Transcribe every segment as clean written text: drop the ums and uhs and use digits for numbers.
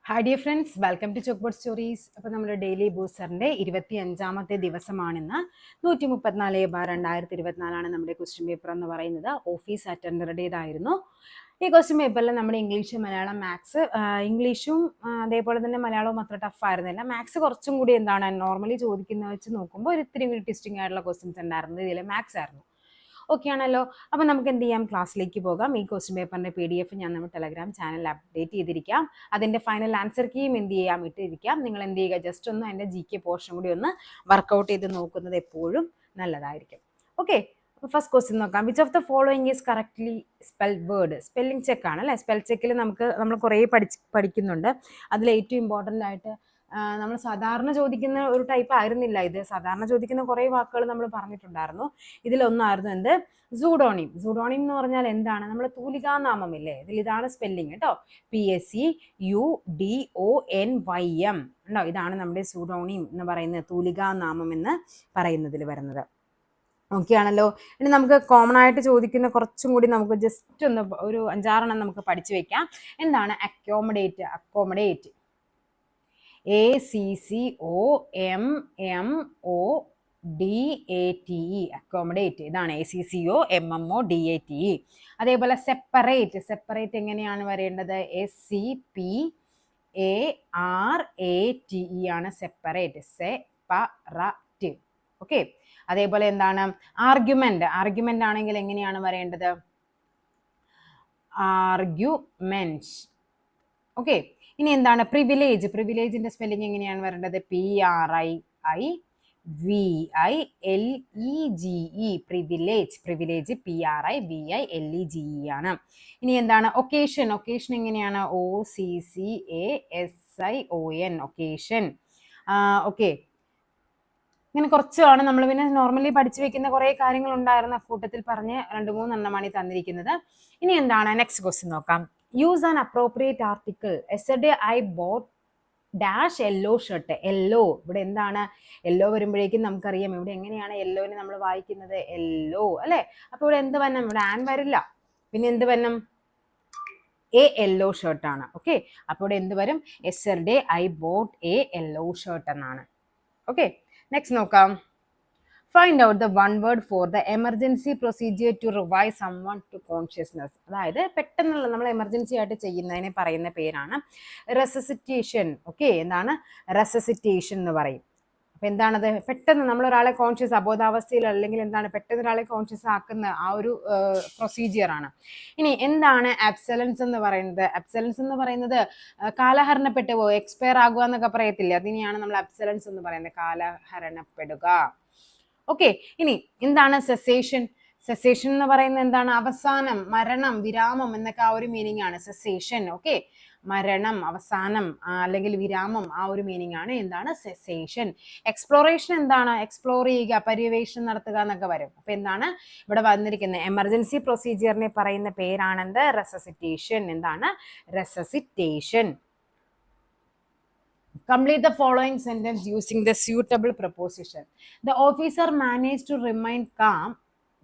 Hi dear friends, welcome to chalk board stories. അപ്പോൾ നമ്മുടെ daily ബൂസ്റ്ററിൻ്റെ 25ാമത്തെ ദിവസമാണിന്ന്. 134/2024 നമ്മുടെ ക്വസ്റ്റ്യൻ പേപ്പർ എന്ന് പറയുന്നത്. ഓഫീസ് അറ്റൻഡറുടേതായിരുന്നു. ഈ ക്വസ്റ്റ്യൻ പേപ്പറിൽ നമ്മുടെ ഇംഗ്ലീഷ്, മലയാളം, മാത്സ്, ഇംഗ്ലീഷും അതേപോലെ തന്നെ മലയാളവും അത്ര ടഫ് ആയിരുന്നില്ല. മാത്സ് കുറച്ചും കൂടി നോർമലി ചോദിക്കുന്ന വെച്ച് നോക്കുമ്പോൾ ഒരു ഇത്തിരി ട്വിസ്റ്റിംഗ് ആയിട്ടുള്ള ക്വസ്റ്റ്യൻസ് ഉണ്ടായിരുന്നത് ഇതിൽ മാത്സ് ആയിരുന്നു. ഓക്കെ ആണല്ലോ. അപ്പം നമുക്ക് എന്ത് ചെയ്യാം, ക്ലാസ്സിലേക്ക് പോകാം. ഈ ക്വസ്റ്റ്യൻ പേപ്പറിൻ്റെ PDF ഞാൻ നമ്മുടെ ടെലഗ്രാം ചാനലിൽ അപ്ഡേറ്റ് ചെയ്തിരിക്കാം. അതിൻ്റെ ഫൈനൽ ആൻസർ കീയും എന്ത് ചെയ്യാം, ഇട്ടിരിക്കാം. നിങ്ങൾ എന്ത് ചെയ്യുക, ജസ്റ്റ് ഒന്ന് അതിൻ്റെ GK പോർഷൻ കൂടി ഒന്ന് വർക്കൗട്ട് ചെയ്ത് നോക്കുന്നത് എപ്പോഴും നല്ലതായിരിക്കും. ഓക്കെ, അപ്പോൾ ഫസ്റ്റ് ക്വസ്റ്റ്യൻ നോക്കാം. Which of the following is correctly spelled word? Spelling ചെക്കാണ് അല്ലേ. സ്പെൽ ചെക്കിൽ നമ്മൾ കുറേ പഠിക്കുന്നുണ്ട്. അതിൽ ഏറ്റവും ഇമ്പോർട്ടൻ്റ് ആയിട്ട് നമ്മൾ സാധാരണ ചോദിക്കുന്ന ഒരു ടൈപ്പ് ആയിരുന്നില്ല ഇത്. സാധാരണ ചോദിക്കുന്ന കുറേ വാക്കുകൾ നമ്മൾ പറഞ്ഞിട്ടുണ്ടായിരുന്നു. ഇതിലൊന്നായിരുന്നു എന്ത്, സൂഡോണിം. സൂഡോണിം എന്ന് പറഞ്ഞാൽ എന്താണ്? നമ്മൾ തൂലികാനാമം ഇല്ലേ, ഇതിൽ ഇതാണ് സ്പെല്ലിങ് കേട്ടോ. PSEUDONYM ഉണ്ടോ. ഇതാണ് നമ്മുടെ സൂഡോണിം എന്ന് പറയുന്നത്, തൂലികാനാമം എന്ന് പറയുന്നതിൽ വരുന്നത്. ഓക്കെ ആണല്ലോ. ഇനി നമുക്ക് കോമൺ ആയിട്ട് ചോദിക്കുന്ന കുറച്ചും കൂടി നമുക്ക് ജസ്റ്റ് ഒന്ന് ഒരു 5-6 നമുക്ക് പഠിച്ചു വെക്കാം. എന്താണ് അക്കോമഡേറ്റ്? Accommodate ACCOMMODATE, accommodate. ഇതാണ് ACCOMMODATE. അതേപോലെ സെപ്പറേറ്റ്. സെപ്പറേറ്റ് എങ്ങനെയാണ് വരേണ്ടത്? SCPARATE ആണ് സെപ്പറേറ്റ്. സെപ്പറേറ്റ്. ഓക്കെ. അതേപോലെ എന്താണ് ആർഗ്യുമെന്റ്? ആർഗ്യുമെന്റ് ആണെങ്കിൽ എങ്ങനെയാണ് വരേണ്ടത്? ആർഗ്യുമെന്റ്. ഓക്കെ. ഇനി എന്താണ് പ്രിവിലേജ്? പ്രിവിലേജിന്റെ സ്പെല്ലിംഗ് എങ്ങനെയാണ് വരേണ്ടത്? PRIVILEGE, privilege. പ്രിവിലേജ് PRIVILEGE ആണ്. ഇനി എന്താണ് ഒക്കേഷൻ? ഒക്കേഷൻ എങ്ങനെയാണ്? OCCASION, occasion. ഓക്കെ, ഇങ്ങനെ കുറച്ചാണ് നമ്മൾ പിന്നെ നോർമലി പഠിച്ചു വെക്കുന്ന കുറേ കാര്യങ്ങൾ ഉണ്ടായിരുന്ന കൂട്ടത്തിൽ പറഞ്ഞ് 2-3 എണ്ണമാണ് തന്നിരിക്കുന്നത്. ഇനി എന്താണ് നെക്സ്റ്റ് ക്വസ്റ്റ്യൻ നോക്കാം. Use an appropriate article. Yesterday I boat dash yellow shirt. Yellow, ഇവിടെ എന്താണ് യെല്ലോ വരുമ്പോഴേക്കും നമുക്കറിയാം ഇവിടെ എങ്ങനെയാണ് യെല്ലോനെ നമ്മൾ വായിക്കുന്നത്? യെല്ലോ അല്ലേ. അപ്പൊ ഇവിടെ എന്ത് വരണം? ഇവിടെ ആൻ വരില്ല, പിന്നെ എന്ത് വരണം? A yellow ഷർട്ടാണ്. ഓക്കെ, അപ്പോൾ ഇവിടെ എന്ത് വരും? Yesterday I bought a yellow shirt എന്നാണ്. ഓക്കെ, നെക്സ്റ്റ് നോക്കാം. Find out the one word for the emergency procedure to revive someone to consciousness. അതായത് പെട്ടെന്നുള്ള നമ്മൾ എമർജൻസി ആയിട്ട് ചെയ്യുന്നതിനെ പറയുന്ന പേരാണ് റെസസിറ്റേഷൻ. ഓക്കെ, എന്താണ് റെസസിറ്റേഷൻ എന്ന് പറയും. അപ്പൊ എന്താണത്? പെട്ടെന്ന് നമ്മൾ ഒരാളെ കോൺഷ്യസ്, അബോധാവസ്ഥയിൽ അല്ലെങ്കിൽ എന്താണ് പെട്ടെന്ന് ഒരാളെ കോൺഷ്യസ് ആക്കുന്ന ആ ഒരു പ്രൊസീജിയർ ആണ്. ഇനി എന്താണ് അബ്സലൻസ് എന്ന് പറയുന്നത്? അബ്സലൻസ് എന്ന് പറയുന്നത് കാലഹരണപ്പെട്ടു പോവുക, എക്സ്പയർ ആകുക എന്നൊക്കെ പറയത്തില്ലേ, അതിനെയാണ് നമ്മൾ അബ്സലൻസ് എന്ന് പറയുന്നത്, കാലഹരണപ്പെടുക. ഓക്കെ, ഇനി എന്താണ് സെസേഷൻ? സെസേഷൻ എന്ന് പറയുന്നത് എന്താണ്? അവസാനം, മരണം, വിരാമം എന്നൊക്കെ ആ ഒരു മീനിങ് ആണ് സെസേഷൻ. ഓക്കെ, മരണം, അവസാനം അല്ലെങ്കിൽ വിരാമം, ആ ഒരു മീനിങ് ആണ് എന്താണ് സെസേഷൻ. എക്സ്പ്ലോറേഷൻ എന്താണ്? എക്സ്പ്ലോർ ചെയ്യുക, പര്യവേഷണം നടത്തുക എന്നൊക്കെ വരും. അപ്പൊ എന്താണ് ഇവിടെ വന്നിരിക്കുന്നത്? എമർജൻസി പ്രൊസീജിയറിനെ പറയുന്ന പേരാണെന്ത്? റെസസിറ്റേഷൻ. എന്താണ് resuscitation? Complete the following sentence using the suitable preposition. The officer managed to remain calm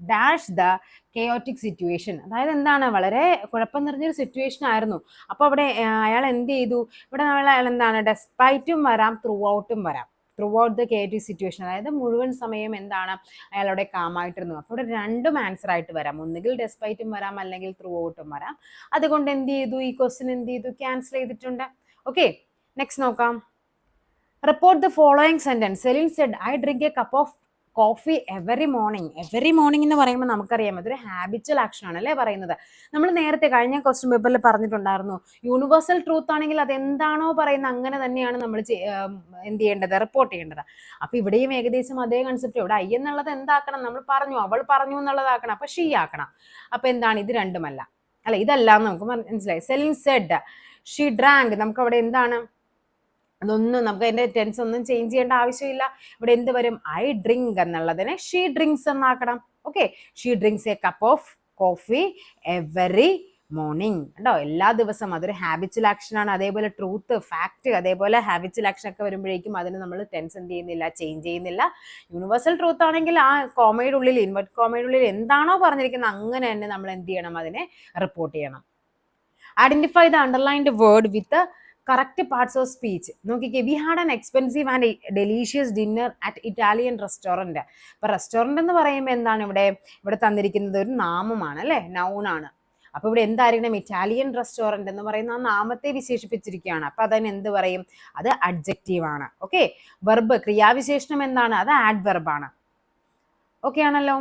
dash the chaotic situation. അതായത് എന്താണ് വളരെ കുഴപ്പം നിറഞ്ഞൊരു സിറ്റുവേഷൻ ആയിരുന്നു. അപ്പോൾ അവിടെ അയാൾ എന്ത് ചെയ്തു? ഇവിടെ അയാൾ എന്താണ് ഡെസ്പൈറ്റും വരാം, ത്രൂ ഔട്ടും വരാം. Through out the chaotic situation, അതായത് മുഴുവൻ സമയം എന്താണ് അയാളുടെ കാമായിട്ടിരുന്നു. അപ്പോൾ ഇവിടെ രണ്ടും ആൻസർ ആയിട്ട് വരാം. ഒന്നുകിൽ ഡെസ്പൈറ്റും വരാം, അല്ലെങ്കിൽ ത്രൂ ഔട്ടും വരാം. അതുകൊണ്ട് എന്ത് ചെയ്തു? ഈ ക്വസ്റ്റ്യൻ എന്ത് ചെയ്തു? ക്യാൻസൽ ചെയ്തിട്ടുണ്ട്. ഓക്കെ, നെക്സ്റ്റ് നോക്കാം. Report the following sentence. Selin said, I drink a cup of coffee every morning. Every morning എന്ന് പറയുമ്പോൾ നമുക്കറിയാം അതൊരു ഹാബിച്വൽ ആക്ഷൻ ആണ് അല്ലേ പറയുന്നത്. നമ്മൾ നേരത്തെ കഴിഞ്ഞ ക്വസ്റ്റ്യൻ പേപ്പറിൽ പറഞ്ഞിട്ടുണ്ടായിരുന്നു, യൂണിവേഴ്സൽ ട്രൂത്ത് ആണെങ്കിൽ അതെന്താണോ പറയുന്നത് അങ്ങനെ തന്നെയാണ് നമ്മൾ എന്ത് ചെയ്യേണ്ടത്? റിപ്പോർട്ട് ചെയ്യേണ്ടത്. അപ്പൊ ഇവിടെയും ഏകദേശം അതേ കൺസെപ്റ്റ്. ഇവിടെ ഐ എന്നുള്ളത് എന്താക്കണം? നമ്മൾ പറഞ്ഞു, അവൾ പറഞ്ഞു എന്നുള്ളതാക്കണം. അപ്പൊ ഷീ ആക്കണം. അപ്പൊ എന്താണ്? ഇത് രണ്ടുമല്ല, അല്ല ഇതല്ല എന്ന് നമുക്ക് മനസ്സിലായി. Celine said she drank. നമുക്ക് അവിടെ എന്താണ്? അതൊന്നും നമുക്ക് അതിന്റെ ടെൻസ് ഒന്നും ചേഞ്ച് ചെയ്യേണ്ട ആവശ്യമില്ല. ഇവിടെ എന്ത് വരും? ഐ ഡ്രിങ്ക് എന്നുള്ളതിനെ ഷീ ഡ്രിങ്ക്സ് എന്നാക്കണം. Okay, she drinks a cup of coffee every morning. കേട്ടോ, എല്ലാ ദിവസവും. അതൊരു ഹാബിച്വൽ ആക്ഷൻ ആണ്. അതേപോലെ ട്രൂത്ത്, ഫാക്ട്, അതേപോലെ ഹാബിച്വൽ ആക്ഷൻ ഒക്കെ വരുമ്പോഴേക്കും അതിന് നമ്മൾ ടെൻസ് എന്ത് ചെയ്യുന്നില്ല, ചേഞ്ച് ചെയ്യുന്നില്ല. യൂണിവേഴ്സൽ ട്രൂത്ത് ആണെങ്കിൽ ആ കോമയുടെ ഉള്ളിൽ, ഇൻവെർട്ട് കോമയുടെ ഉള്ളിൽ എന്താണോ പറഞ്ഞിരിക്കുന്നത് അങ്ങനെ തന്നെ നമ്മൾ എന്ത് ചെയ്യണം? അതിനെ റിപ്പോർട്ട് ചെയ്യണം. Identify the underlined word with the correct parts of speech നോക്കിക്കേ. We had an expensive and delicious dinner at Italian restaurant. അപ്പൊ റെസ്റ്റോറൻറ്റ് എന്ന് പറയുമ്പോൾ എന്താണ് ഇവിടെ തന്നിരിക്കുന്നത്? ഒരു നാമമാണ് അല്ലെ, നൗൺ ആണ്. അപ്പൊ ഇവിടെ എന്തായിരിക്കണം? ഇറ്റാലിയൻ റെസ്റ്റോറൻറ്റ് എന്ന് പറയുന്ന ആ നാമത്തെ വിശേഷിപ്പിച്ചിരിക്കുകയാണ്. അപ്പൊ അതിന് എന്ത് പറയും? അത് അഡ്ജക്റ്റീവ് ആണ്. ഓക്കെ. വെർബ് ക്രിയാവിശേഷണം എന്താണ്? അത് ആഡ്വെർബ് ആണ്. ഓക്കെ ആണല്ലോ.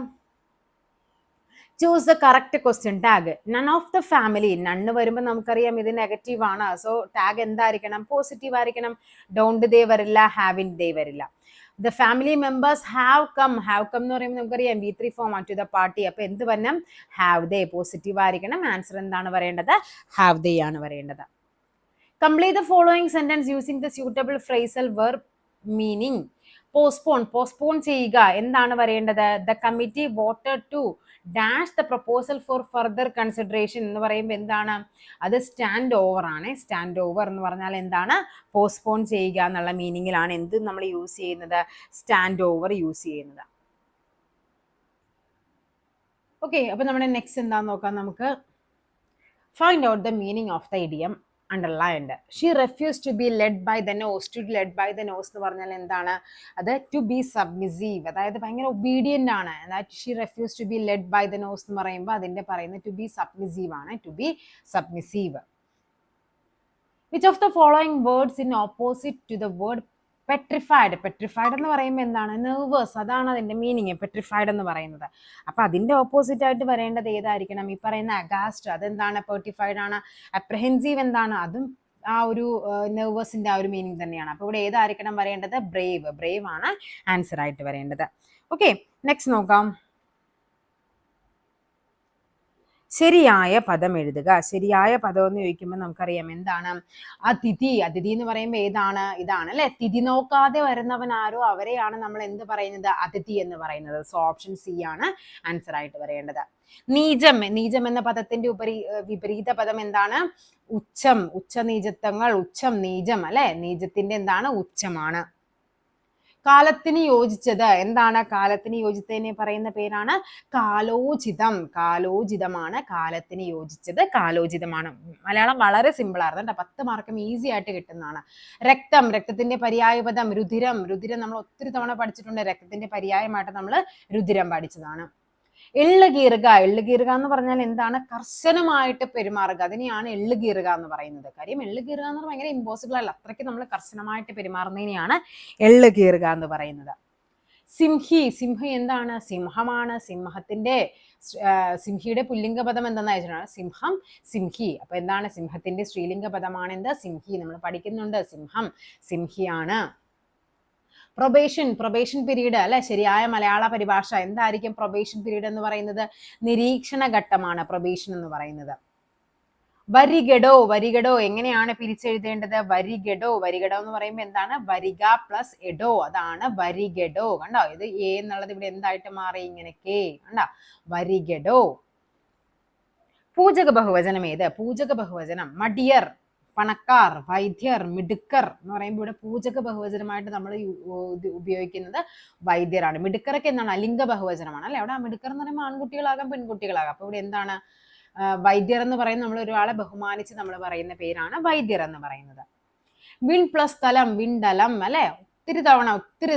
Choose the correct question. Tag none of the family. None വരുമ്പോൾ നമുക്കറിയാം ഇത് നെഗറ്റീവ് ആണ്. സോ ടാഗ് എന്തായിരിക്കണം? പോസിറ്റീവ് ആയിരിക്കണം. ഡോണ്ട് ദേ വരില്ല, ഹാവിൻ ദേ വരില്ല. The family members have come. Have come എന്ന് പറയുമ്പോൾ നമുക്കറിയാം V3 form to the party. അപ്പൊ എന്ത് വരണം? Have they. പോസിറ്റീവ് ആയിരിക്കണം. ആൻസർ എന്താണ് വരേണ്ടത്? ഹാവ് ദേ ആണ് വരേണ്ടത്. Complete the following sentence using the suitable phrasal verb meaning. Postpone ചെയ്യുക. എന്താണ് വരേണ്ടത്? The committee voted to dash the proposal for further consideration എന്ന് പറയുമ്പോൾ എന്താണ്? അത് സ്റ്റാൻഡ് ഓവർ ആണ്. സ്റ്റാൻഡ് ഓവർ എന്ന് പറഞ്ഞാൽ എന്താണ്? പോസ്റ്റ്പോൺ ചെയ്യുക എന്നുള്ള മീനിങ്ങിലാണ് എന്ത് നമ്മൾ യൂസ് ചെയ്യുന്നത്? സ്റ്റാൻഡ് ഓവർ യൂസ് ചെയ്യുന്നത്. ഓക്കെ. അപ്പൊ നമ്മുടെ നെക്സ്റ്റ് എന്താന്ന് നോക്കാം നമുക്ക്. Find out the meaning of the idiom underlined. She refuse to be led by the nose. To led by the nose എന്ന് പറഞ്ഞാൽ എന്താണ്? അത് ടു ബി സബ്മിസീവ്, അതായത് ഭയങ്കര ഒബീഡിയന്റ് ആണ്. അതായത് she refuse to be led by the nose എന്ന് പറയുമ്പോൾ അതിന്റെ പറയുന്നത് ടു ബി സബ്മിസീവ് ആണ്. To be submissive. Which of the following words in opposite to the word petrified. Petrified എന്ന് പറയുമ്പോൾ എന്താണ്? നെർവസ്. അതാണ് അതിന്റെ മീനിങ്, പെട്രിഫൈഡ് എന്ന് പറയുന്നത്. അപ്പൊ അതിന്റെ ഓപ്പോസിറ്റ് ആയിട്ട് വരേണ്ടത് ഏതായിരിക്കണം? ഈ പറയുന്ന അഗാസ്റ്റ്, അതെന്താണ്? പെർട്ടിഫൈഡ് ആണ്. അപ്രഹെൻസീവ് എന്താണ്? അതും ആ ഒരു നെർവസിന്റെ ആ ഒരു മീനിങ് തന്നെയാണ്. അപ്പൊ ഇവിടെ ഏതായിരിക്കണം വരേണ്ടത്? ബ്രേവ്. ബ്രേവ് ആണ് ആൻസർ ആയിട്ട് വരേണ്ടത്. ഓക്കെ. നെക്സ്റ്റ് നോക്കാം. ശരിയായ പദം എഴുതുക. ശരിയായ പദം എന്ന് ചോദിക്കുമ്പോൾ നമുക്കറിയാം എന്താണ്? അതിഥി. അതിഥി എന്ന് പറയുമ്പോൾ ഏതാണ്? ഇതാണ് അല്ലെ. തിഥി നോക്കാതെ വരുന്നവൻ ആരോ അവരെയാണ് നമ്മൾ എന്ത് പറയുന്നത്? അതിഥി എന്ന് പറയുന്നത്. സോ ഓപ്ഷൻ സി ആണ് ആൻസർ ആയിട്ട് വരേണ്ടത്. നീചം. നീചം എന്ന പദത്തിന്റെ വിപരീത പദം എന്താണ്? ഉച്ചം. ഉച്ചനീചത്വങ്ങൾ. ഉച്ചം നീചം അല്ലെ. നീചത്തിന്റെ എന്താണ്? ഉച്ചമാണ്. കാലത്തിന് യോജിച്ചത് എന്താണ്? കാലത്തിന് യോജിച്ചതിനെ പറയുന്ന പേരാണ് കാലോചിതം. കാലോചിതമാണ് കാലത്തിന് യോജിച്ചത്. കാലോചിതമാണ്. മലയാളം വളരെ സിമ്പിൾ ആയിരുന്നു. 10 മാർക്കും ഈസി ആയിട്ട് കിട്ടുന്നതാണ്. രക്തം. രക്തത്തിന്റെ പര്യായപദം രുധിരം. രുധിരം നമ്മൾ ഒത്തിരി തവണ പഠിച്ചിട്ടുണ്ട്. രക്തത്തിന്റെ പര്യായമായിട്ട് നമ്മൾ രുധിരം പഠിച്ചതാണ്. എള്ളുകീറുക. എള്ളുകീറുക എന്ന് പറഞ്ഞാൽ എന്താണ്? കർശനമായിട്ട് പെരുമാറുക. അതിനെയാണ് എള്ളുകീറുക എന്ന് പറയുന്നത്. കാര്യം എള്ളുകീറുക എന്ന് പറഞ്ഞാൽ ഭയങ്കര ഇമ്പോസിബിൾ അല്ല. അത്രയ്ക്ക് നമ്മൾ കർശനമായിട്ട് പെരുമാറുന്നതിനെയാണ് എള്ളുകീറുക എന്ന് പറയുന്നത്. സിംഹി. സിംഹി എന്താണ്? സിംഹമാണ്. സിംഹിയുടെ പുല്ലിംഗ പദം എന്താണെന്ന് വെച്ചിട്ടാണ് സിംഹം, സിംഹി. അപ്പൊ എന്താണ്? സിംഹത്തിന്റെ സ്ത്രീലിംഗ പദമാണ് എന്ത്? സിംഹി. നമ്മൾ പഠിക്കുന്നുണ്ട്. സിംഹം സിംഹിയാണ്. പ്രൊബേഷൻ പീരീഡ് അല്ലെ. ശരിയായ മലയാള പരിഭാഷ എന്തായിരിക്കും? പ്രൊബേഷൻ പീരീഡ് എന്ന് പറയുന്നത് നിരീക്ഷണ ഘട്ടമാണ് പ്രൊബേഷൻ എന്ന് പറയുന്നത്. വരിഗഡോ. വരിഗഡോ എങ്ങനെയാണ് പിരിച്ചെഴുതേണ്ടത്? വരിഗഡോ. വരിഗഡോ എന്ന് പറയുമ്പോൾ എന്താണ്? വരിക പ്ലസ് എഡോ, അതാണ് വരിഗഡോ. കണ്ടോ? ഇത് എ എന്നുള്ളത് ഇവിടെ എന്തായിട്ട് മാറി? ഇങ്ങനെ കെ. കണ്ടോ? വരിഗഡോ. പൂജക ബഹുവചനം ഏത്? പൂജക ബഹുവചനം മടിയർ, പണക്കാർ, വൈദ്യർ, മിടുക്കർ എന്ന് പറയുമ്പോൾ ഇവിടെ പൂജക ബഹുവചനമായിട്ട് നമ്മൾ ഉപയോഗിക്കുന്നത് വൈദ്യരാണ്. മിടുക്കറൊക്കെ എന്താണ്? അലിംഗ ബഹുവചനമാണ് അല്ലെ. അവിടെ മിടുക്കർ എന്ന് പറയുമ്പോൾ ആൺകുട്ടികളാകാം പെൺകുട്ടികളാകാം. അപ്പൊ ഇവിടെ എന്താണ്? വൈദ്യർ എന്ന് പറയുന്നത് നമ്മൾ ഒരാളെ ബഹുമാനിച്ച് നമ്മൾ പറയുന്ന പേരാണ് വൈദ്യർ എന്ന് പറയുന്നത്. വിൺ പ്ലസ് സ്ഥലം. വിണ്ടലം അല്ലെ. ഒത്തിരി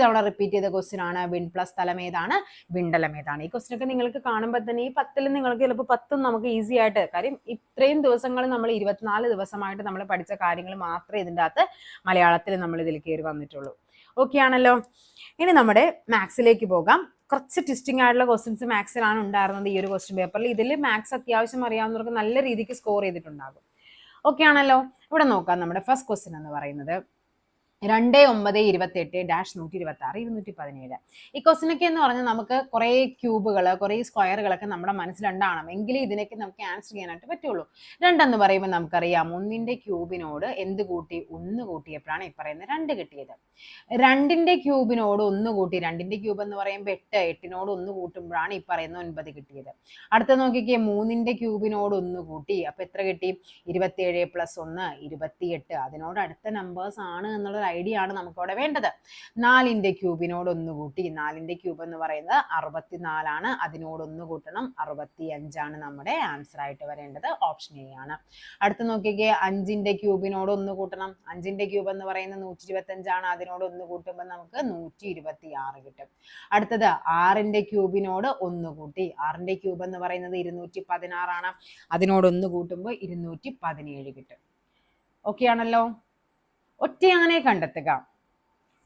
തവണ റിപ്പീറ്റ് ചെയ്ത ക്വസ്റ്റ്യൻ ആണ്. വിൺ പ്ലസ് സ്ഥലം ഏതാണ്? വിണ്ടലം ഏതാണ്? ഈ ക്വസ്റ്റ്യൻ ഒക്കെ നിങ്ങൾക്ക് കാണുമ്പോൾ തന്നെ ഈ 10 നിങ്ങൾക്ക് ചിലപ്പോൾ 10 നമുക്ക് ഈസി ആയിട്ട്, കാര്യം ഇത്രയും ദിവസങ്ങൾ നമ്മൾ 24 ദിവസമായിട്ട് നമ്മൾ പഠിച്ച കാര്യങ്ങൾ മാത്രമേ ഇതിൻ്റെ അകത്ത് മലയാളത്തിൽ നമ്മൾ ഇതിൽ കയറി വന്നിട്ടുള്ളൂ. ഓക്കെ ആണല്ലോ. ഇനി നമ്മുടെ മാത്സിലേക്ക് പോകാം. കുറച്ച് ട്വിസ്റ്റിംഗ് ആയിട്ടുള്ള ക്വസ്റ്റ്യൻസ് മാത്സിലാണ് ഉണ്ടായിരുന്നത് ഈ ഒരു ക്വസ്റ്റ്യൻ പേപ്പറിൽ. ഇതിൽ മാത്സ് അത്യാവശ്യം അറിയാവുന്നവർക്ക് നല്ല രീതിക്ക് സ്കോർ ചെയ്തിട്ടുണ്ടാകും. ഓക്കെ ആണല്ലോ. ഇവിടെ നോക്കാം. നമ്മുടെ ഫസ്റ്റ് ക്വസ്റ്റ്യൻ എന്ന് പറയുന്നത് 2928-126-217. ഈ ക്വസ്റ്റിനൊക്കെ എന്ന് പറഞ്ഞാൽ നമുക്ക് കുറെ ക്യൂബുകൾ, കുറെ സ്ക്വയറുകളൊക്കെ നമ്മുടെ മനസ്സിലുണ്ടാവണം. എങ്കിലും ഇതിനൊക്കെ നമുക്ക് ആൻസർ ചെയ്യാനായിട്ട് പറ്റുള്ളൂ. 2 എന്ന് പറയുമ്പോൾ നമുക്കറിയാം 1ന്റെ ക്യൂബിനോട് എന്ത് കൂട്ടി? 1 കൂട്ടിയപ്പോഴാണ് ഈ പറയുന്ന 2 കിട്ടിയത്. 2ന്റെ ക്യൂബിനോട് 1 കൂട്ടി. 2ന്റെ ക്യൂബ് എന്ന് പറയുമ്പോൾ 8. 8നോട് 1 കൂട്ടുമ്പോഴാണ് ഈ പറയുന്ന 9 കിട്ടിയത്. അടുത്ത നോക്കിക്കേ, 3ന്റെ ക്യൂബിനോട് 1 കൂട്ടി. അപ്പൊ എത്ര കിട്ടി? 27 + 1 28. അതിനോട് അടുത്ത നമ്പേഴ്സ് ആണ് എന്നുള്ള ഒരു ഐഡിയ ആണ് നമുക്ക് അവിടെ വേണ്ടത്. 4ന്റെ ക്യൂബിനോട് 1 കൂട്ടി, 4ന്റെ ക്യൂബ് എന്ന് പറയുന്നത് 64 ആണ്, അതിനോട് 1 കൂട്ടണം, 65 ആണ് നമ്മുടെ ആൻസർ ആയിട്ട് വരേണ്ടത്. ഓപ്ഷൻ എ ആണ്. അടുത്ത് നോക്കിക്കേ, 5ന്റെ ക്യൂബിനോട് 1 കൂട്ടണം, 5ന്റെ ക്യൂബ് എന്ന് പറയുന്നത് 125 ആണ്, അതിനോട് 1 കൂട്ടുമ്പോൾ നമുക്ക് 126 കിട്ടും. അടുത്തത് 6ന്റെ ക്യൂബിനോട് 1 കൂട്ടി, 6ന്റെ ക്യൂബ് എന്ന് പറയുന്നത് 216 ആണ്, അതിനോട് 1 കൂട്ടുമ്പോൾ 217 കിട്ടും. ഓക്കെ ആണല്ലോ. ഒറ്റയാനെ കണ്ടെത്തുക.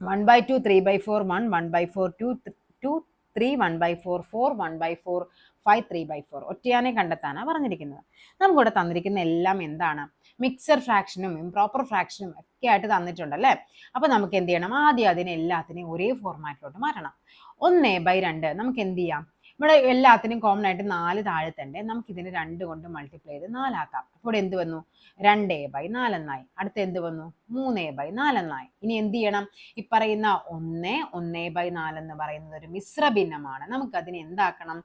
1/2 3/4 1, 1/4 2 3, 1/4 4, 1/4 5 3/4. ഒറ്റയാനെ കണ്ടെത്താനാണ് പറഞ്ഞിരിക്കുന്നത്. നമുക്കിവിടെ തന്നിരിക്കുന്ന എല്ലാം എന്താണ്? മിക്സർ ഫ്രാക്ഷനും ഇംപ്രോപ്പർ ഫ്രാക്ഷനും ഒക്കെ ആയിട്ട് തന്നിട്ടുണ്ട് അല്ലേ. അപ്പൊ നമുക്ക് എന്ത് ചെയ്യണം? ആദ്യം അതിനെ എല്ലാത്തിനെയും ഒരേ ഫോർമാറ്റിലോട്ട് മാറ്റണം. 1/2 നമുക്ക് എന്ത് ചെയ്യാം? ഇവിടെ എല്ലാത്തിനും കോമൺ ആയിട്ട് 4 താഴത്തുണ്ട്, നമുക്ക് ഇതിന് 2 കൊണ്ട് മൾട്ടിപ്ലൈ ചെയ്ത് 4 ആക്കാം. അപ്പോൾ എന്ത് വന്നു? 2/4 എന്നായി. അടുത്ത എന്ത് വന്നു? 3/4 എന്നായി. ഇനി എന്ത് ചെയ്യണം? ഈ പറയുന്ന 1/4 എന്ന് പറയുന്നത് ഒരു മിശ്ര ഭിന്നമാണ്. നമുക്ക് അതിനെ എന്താക്കണം?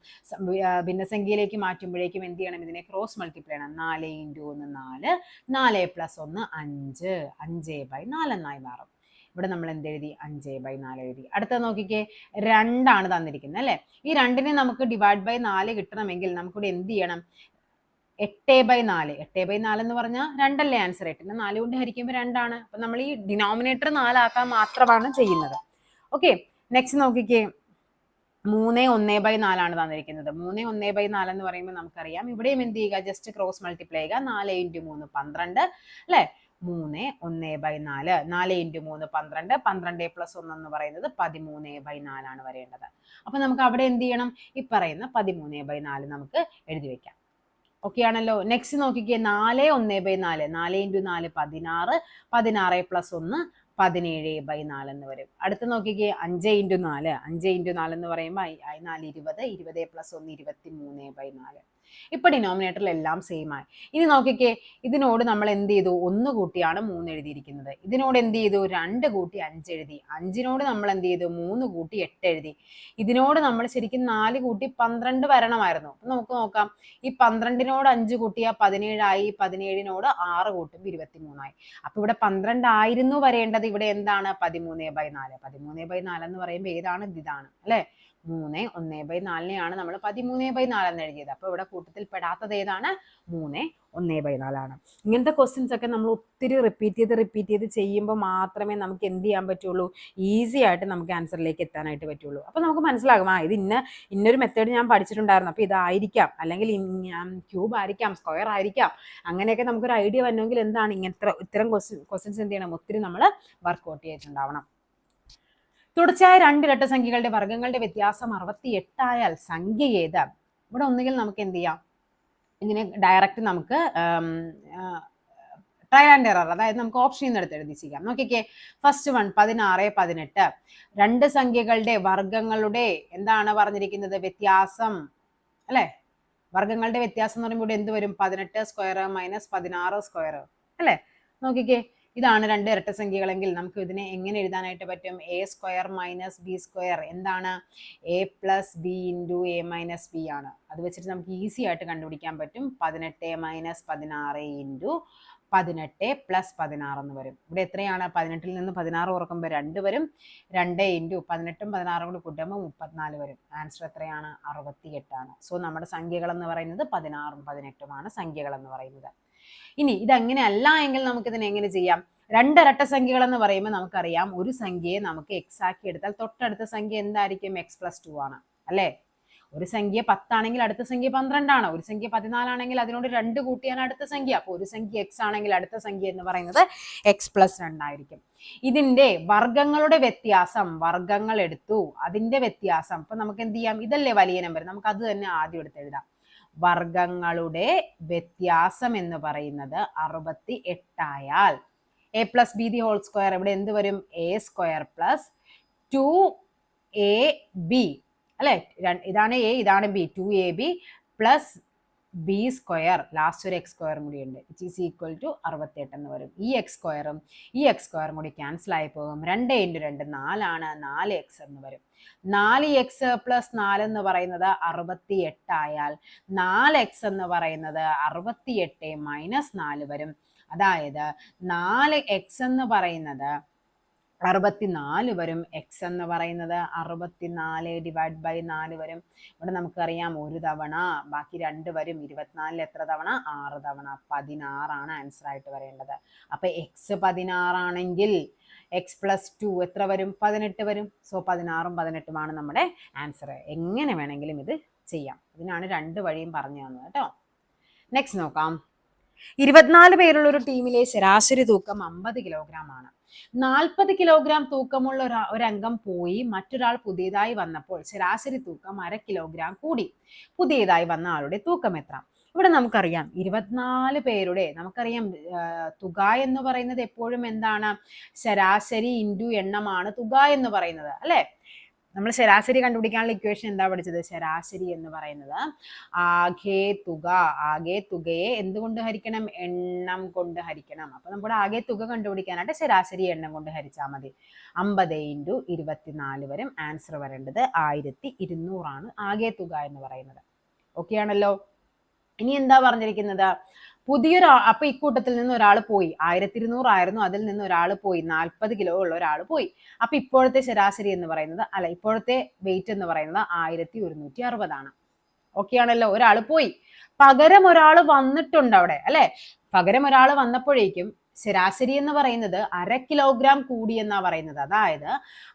ഭിന്നസംഖ്യയിലേക്ക് മാറ്റുമ്പോഴേക്കും എന്ത് ചെയ്യണം? ഇതിനെ ക്രോസ് മൾട്ടിപ്ലൈ ചെയ്യണം. 4 × 1 4, 4 + 1 5, 5/4 എന്നായി മാറും. ഇവിടെ നമ്മൾ എന്ത് എഴുതി? 5/4 എഴുതി. അടുത്ത നോക്കിക്കേ, 2 ആണ് തന്നിരിക്കുന്നത് അല്ലേ. ഈ 2നെ നമുക്ക് ഡിവൈഡ് ബൈ 4 കിട്ടണമെങ്കിൽ നമുക്കിവിടെ എന്ത് ചെയ്യണം? 8/4. 8/4 എന്ന് പറഞ്ഞാൽ 2 അല്ലേ ആൻസർ? 8നെ 4 കൊണ്ട് ഹരിക്കുമ്പോൾ 2 ആണ്. അപ്പൊ നമ്മൾ ഈ ഡിനോമിനേറ്റർ 4 ആക്കാൻ മാത്രമാണ് ചെയ്യുന്നത്. ഓക്കെ, നെക്സ്റ്റ് നോക്കിക്കേ, 3/1/4 ആണ് തന്നിരിക്കുന്നത്. 3/1/4 എന്ന് പറയുമ്പോൾ നമുക്കറിയാം, ഇവിടെയും എന്ത് ചെയ്യുക? ജസ്റ്റ് ക്രോസ് മൾട്ടിപ്ലൈ ചെയ്യുക. 4 × 3 12 അല്ലേ. 3/1/4, 4 × 3 12, 12 + 1 എന്ന് പറയുന്നത് 13/4 ആണ് വരേണ്ടത്. അപ്പൊ നമുക്ക് അവിടെ എന്ത് ചെയ്യണം? ഈ പറയുന്ന 13/4 നമുക്ക് എഴുതി വെക്കാം. ഓക്കെ ആണല്ലോ. നെക്സ്റ്റ് നോക്കിക്കേ, 4/1/4, 4 × 4 16, 16 + 1 17/4 എന്ന് വരും. അടുത്ത് നോക്കിക്കേ, 5 × 4, 5 × 4 എന്ന് പറയുമ്പോൾ 4 20, 20 + 1 23/4. ഇപ്പൊ ഡിനോമിനേറ്ററിൽ എല്ലാം സെയിം ആയി. ഇനി നോക്കിക്കേ, ഇതിനോട് നമ്മൾ എന്ത് ചെയ്തു? 1 കൂട്ടിയാണ് 3 എഴുതിയിരിക്കുന്നത്. ഇതിനോട് എന്ത് ചെയ്തു? 2 കൂട്ടി 5 എഴുതി. 5നോട് നമ്മൾ എന്ത് ചെയ്തു? 3 കൂട്ടി 8 എഴുതി. ഇതിനോട് നമ്മൾ ശരിക്കും 4 കൂട്ടി 12 വരണമായിരുന്നു. അപ്പൊ നമുക്ക് നോക്കാം, ഈ 12നോട് 5 കൂട്ടിയാൽ 17 ആയി, 17നോട് 6 കൂട്ടുമ്പോൾ 23 ആയി. അപ്പൊ ഇവിടെ 12 ആയിരുന്നു വരേണ്ടത്, ഇവിടെ എന്താണ്? 13/4. 13/4 എന്ന് പറയുമ്പോൾ ഏതാണ്? ഇതാണ് അല്ലെ. 3/1/4 നമ്മൾ 13/4 എന്ന് എഴുതിയത്. അപ്പൊ ഇവിടെ കൂട്ടത്തിൽ പെടാത്തത് ഏതാണ്? 3/1/4 ആണ്. ഇങ്ങനത്തെ ക്വസ്റ്റ്യൻസ് ഒക്കെ നമ്മൾ ഒത്തിരി റിപ്പീറ്റ് ചെയ്ത് ചെയ്യുമ്പോൾ മാത്രമേ നമുക്ക് എന്ത് ചെയ്യാൻ പറ്റുള്ളൂ? ഈസി ആയിട്ട് നമുക്ക് ആൻസറിലേക്ക് എത്താനായിട്ട് പറ്റുള്ളൂ. അപ്പൊ നമുക്ക് മനസ്സിലാകും, ഇത് ഇന്നൊരു മെത്തേഡ് ഞാൻ പഠിച്ചിട്ടുണ്ടായിരുന്നു, അപ്പൊ ഇതായിരിക്കാം, അല്ലെങ്കിൽ ക്യൂബ് ആയിരിക്കാം, സ്ക്വയർ ആയിരിക്കാം, അങ്ങനെയൊക്കെ നമുക്കൊരു ഐഡിയ വരണമെങ്കിൽ എന്താണ്? ഇത്തരം ക്വസ്റ്റ്യൻസ് എന്ത് ചെയ്യണം? ഒത്തിരി നമ്മൾ വർക്ക്ഔട്ട് ചെയ്തിട്ടുണ്ടാവണം. തുടർച്ചയായ 2 ഇരട്ട സംഖ്യകളുടെ വർഗ്ഗങ്ങളുടെ വ്യത്യാസം 68 ആയാൽ സംഖ്യ ഏത്? ഇവിടെ ഒന്നുകിൽ നമുക്ക് എന്ത് ചെയ്യാം? ഇതിനെ ഡയറക്റ്റ് നമുക്ക് ട്രയൽ ആൻഡ് എറർ, അതായത് നമുക്ക് ഓപ്ഷനിൽ നിന്ന് എടുത്ത് എഴുതി ചെയ്യാം. നോക്കിക്കേ, ഫസ്റ്റ് 16 18. 2 സംഖ്യകളുടെ വർഗ്ഗങ്ങളുടെ എന്താണ് പറഞ്ഞിരിക്കുന്നത്? വ്യത്യാസം അല്ലെ. വർഗ്ഗങ്ങളുടെ വ്യത്യാസം എന്ന് പറയുമ്പോൾ എന്ത് വരും? 18 സ്ക്വയർ മൈനസ് 16 സ്ക്വയർ അല്ലെ. നോക്കിക്കേ, ഇതാണ് 2 ഇരട്ട സംഖ്യകളെങ്കിൽ നമുക്ക് ഇതിനെ എങ്ങനെ എഴുതാനായിട്ട് പറ്റും? a² - b². എന്താണ്? a + b × a - b ആണ്. അത് വെച്ചിട്ട് നമുക്ക് ഈസി ആയിട്ട് കണ്ടുപിടിക്കാൻ പറ്റും. 18 - 16 × 18 + 16 എന്ന് വരും. ഇവിടെ എത്രയാണ്? 18ൽ നിന്ന് 16 കുറക്കുമ്പോൾ 2 വരും. 2 × 18ഉം 16ഉം കൂടി കൂട്ടുമ്പോൾ 34 വരും. ആൻസർ എത്രയാണ്? 68 ആണ്. സോ നമ്മുടെ സംഖ്യകൾ എന്ന് പറയുന്നത് 16ഉം 18ഉമാണ് സംഖ്യകൾ എന്ന് പറയുന്നത്. ഇനി ഇതങ്ങനെ അല്ല എങ്കിൽ നമുക്ക് ഇതിനെ എങ്ങനെ ചെയ്യാം? 2 ഇരട്ട സംഖ്യകൾ എന്ന് പറയുമ്പോൾ നമുക്കറിയാം, ഒരു സംഖ്യയെ നമുക്ക് x ആക്കി എടുത്താൽ തൊട്ടടുത്ത സംഖ്യ എന്തായിരിക്കും? x + 2 ആണ് അല്ലേ. ഒരു സംഖ്യ 10 ആണെങ്കിൽ അടുത്ത സംഖ്യ 12 ആണ്. ഒരു സംഖ്യ 14 ആണെങ്കിൽ അതിനോട് 2 കൂട്ടിയാണ് അടുത്ത സംഖ്യ. അപ്പോൾ ഒരു സംഖ്യ x ആണെങ്കിൽ അടുത്ത സംഖ്യ എന്ന് പറയുന്നത് x + 2 ആയിരിക്കും. ഇതിന്റെ വർഗ്ഗങ്ങളുടെ വ്യത്യാസം, വർഗ്ഗങ്ങൾ എടുത്തു, അതിന്റെ വ്യത്യാസം. അപ്പൊ നമുക്ക് എന്ത് ചെയ്യാം? ഇതല്ലേ വലിയ നമ്പർ, നമുക്ക് അത് തന്നെ ആദ്യം എടുത്ത് എഴുതാം. വർഗ്ഗങ്ങളുടെ വ്യത്യാസം എന്ന് പറയുന്നത് 68 ആയാൽ a + b ² ഇവിടെ എന്ത് വരും? a² + 2ab അല്ലെ. ഇതാണ് a, ഇതാണ് b. 2ab + b², ലാസ്റ്റ് ഒരു x² കൂടി ഉണ്ട്, = 68 എന്ന് വരും. ഈ x²ഉം ഈ x² കൂടി ക്യാൻസൽ ആയി പോകും. 2 × 2 4 ആണ്, 4x എന്ന് വരും. 4x + 4 എന്ന് പറയുന്നത് 68 ആയാൽ 4x എന്ന് പറയുന്നത് 68 - 4 വരും. അതായത് 4x എന്ന് പറയുന്നത് 64 വരും. എക്സ് എന്ന് പറയുന്നത് 64 ഡിവൈഡ് ബൈ 4 വരും. ഇവിടെ നമുക്കറിയാം ഒരു തവണ, ബാക്കി 2 വരും. 24 എത്ര തവണ? 6 തവണ. 16 ആൻസർ ആയിട്ട് വരേണ്ടത്. അപ്പൊ എക്സ് 16 ആണെങ്കിൽ എക്സ് പ്ലസ് 2 എത്ര വരും? 18 വരും. സോ 16ഉം 18ഉമാണ് നമ്മുടെ ആൻസർ. എങ്ങനെ വേണമെങ്കിലും ഇത് ചെയ്യാം. ഇതിനാണ് 2 വഴിയും പറഞ്ഞു തന്നത് കേട്ടോ. നെക്സ്റ്റ് നോക്കാം. 24 പേരുള്ള ഒരു ടീമിലെ ശരാശരി തൂക്കം 50 കിലോഗ്രാം ആണ്. 40 കിലോഗ്രാം തൂക്കമുള്ള ഒരംഗം പോയി മറ്റൊരാൾ പുതിയതായി വന്നപ്പോൾ ശരാശരി തൂക്കം 1/2 കിലോഗ്രാം കൂടി. പുതിയതായി വന്ന ആളുടെ തൂക്കം എത്ര? ഇവിടെ നമുക്കറിയാം 24 പേരുടെ നമുക്കറിയാം തുക എന്ന് പറയുന്നത് എപ്പോഴും എന്താണ്? ശരാശരി ഇൻറ്റു എണ്ണമാണ് തുക എന്ന് പറയുന്നത് അല്ലെ. നമ്മൾ ശരാശരി കണ്ടുപിടിക്കാനുള്ള ഇക്വേഷൻ എന്താ പഠിച്ചത്? ശരാശരി എന്ന് പറയുന്നത് ആകെ തുക, ആകെ തുകയെ എന്തുകൊണ്ട് ഹരിക്കണം? എണ്ണം കൊണ്ട് ഹരിക്കണം. അപ്പൊ നമ്മുടെ ആകെ തുക കണ്ടുപിടിക്കാനായിട്ട് ശരാശരി എണ്ണം കൊണ്ട് ഹരിച്ചാൽ മതി. 50 × 24 വരും. ആൻസർ വരേണ്ടത് 1200 ആണ് ആകെ തുക എന്ന് പറയുന്നത്. ഓക്കെ ആണല്ലോ. ഇനി എന്താ പറഞ്ഞിരിക്കുന്നത്? അപ്പൊ ഇക്കൂട്ടത്തിൽ നിന്ന് ഒരാൾ പോയി. 1200 ആയിരുന്നു, അതിൽ നിന്ന് ഒരാൾ പോയി. 40 കിലോ ഉള്ള ഒരാൾ പോയി. അപ്പൊ ഇപ്പോഴത്തെ ശരാശരി എന്ന് പറയുന്നത് ഇപ്പോഴത്തെ വെയിറ്റ് എന്ന് പറയുന്നത് 1160 ആണ്. ഓക്കെ ആണല്ലോ. ഒരാൾ പോയി, പകരം ഒരാൾ വന്നിട്ടുണ്ട് അവിടെ അല്ലെ. പകരം ഒരാൾ വന്നപ്പോഴേക്കും ശരാശരി എന്ന് പറയുന്നത് 1/2 കിലോഗ്രാം കൂടി എന്നാ പറയുന്നത്. അതായത്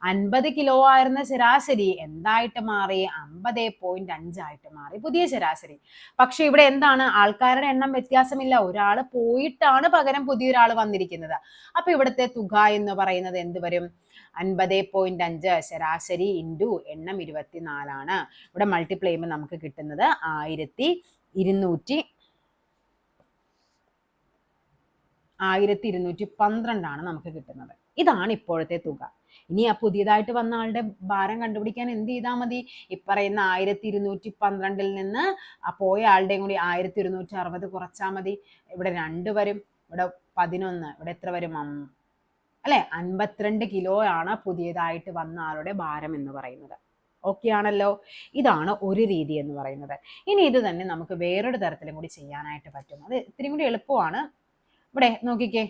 50 കിലോ ആയിരുന്ന ശരാശരി എന്തായിട്ട് മാറി? 50.5 ആയിട്ട് മാറി പുതിയ ശരാശരി. പക്ഷെ ഇവിടെ എന്താണ്? ആൾക്കാരുടെ എണ്ണം വ്യത്യാസമില്ല. ഒരാൾ പോയിട്ടാണ് പകരം പുതിയൊരാൾ വന്നിരിക്കുന്നത്. അപ്പൊ ഇവിടുത്തെ തുക എന്ന് പറയുന്നത് എന്ത് വരും? 50.5 ശരാശരി ഇൻറ്റു എണ്ണം 24 ആണ്. ഇവിടെ മൾട്ടിപ്ലൈ ചെയ്യുമ്പോൾ നമുക്ക് കിട്ടുന്നത് 1212 ആണ് നമുക്ക് കിട്ടുന്നത്. ഇതാണ് ഇപ്പോഴത്തെ തുക. ഇനി ആ പുതിയതായിട്ട് വന്ന ആളുടെ ഭാരം കണ്ടുപിടിക്കാൻ എന്ത് ചെയ്താൽ മതി? ഇപ്പറയുന്ന 1212 നിന്ന് പോയ ആളുടെയും കൂടി 1260 കുറച്ചാൽ മതി. ഇവിടെ 2 വരും, ഇവിടെ 11, ഇവിടെ എത്ര വരും? അല്ലെ 52 കിലോ ആണ് പുതിയതായിട്ട് വന്ന ആളുടെ ഭാരം എന്ന് പറയുന്നത്. ഓക്കെ ആണല്ലോ. ഇതാണ് ഒരു രീതി എന്ന് പറയുന്നത്. ഇനി ഇത് തന്നെ നമുക്ക് വേറൊരു തരത്തിലും കൂടി ചെയ്യാനായിട്ട് പറ്റും. അത് ഇത്തിരി കൂടി എളുപ്പമാണ്. ഇവിടെ നോക്കിക്കേ,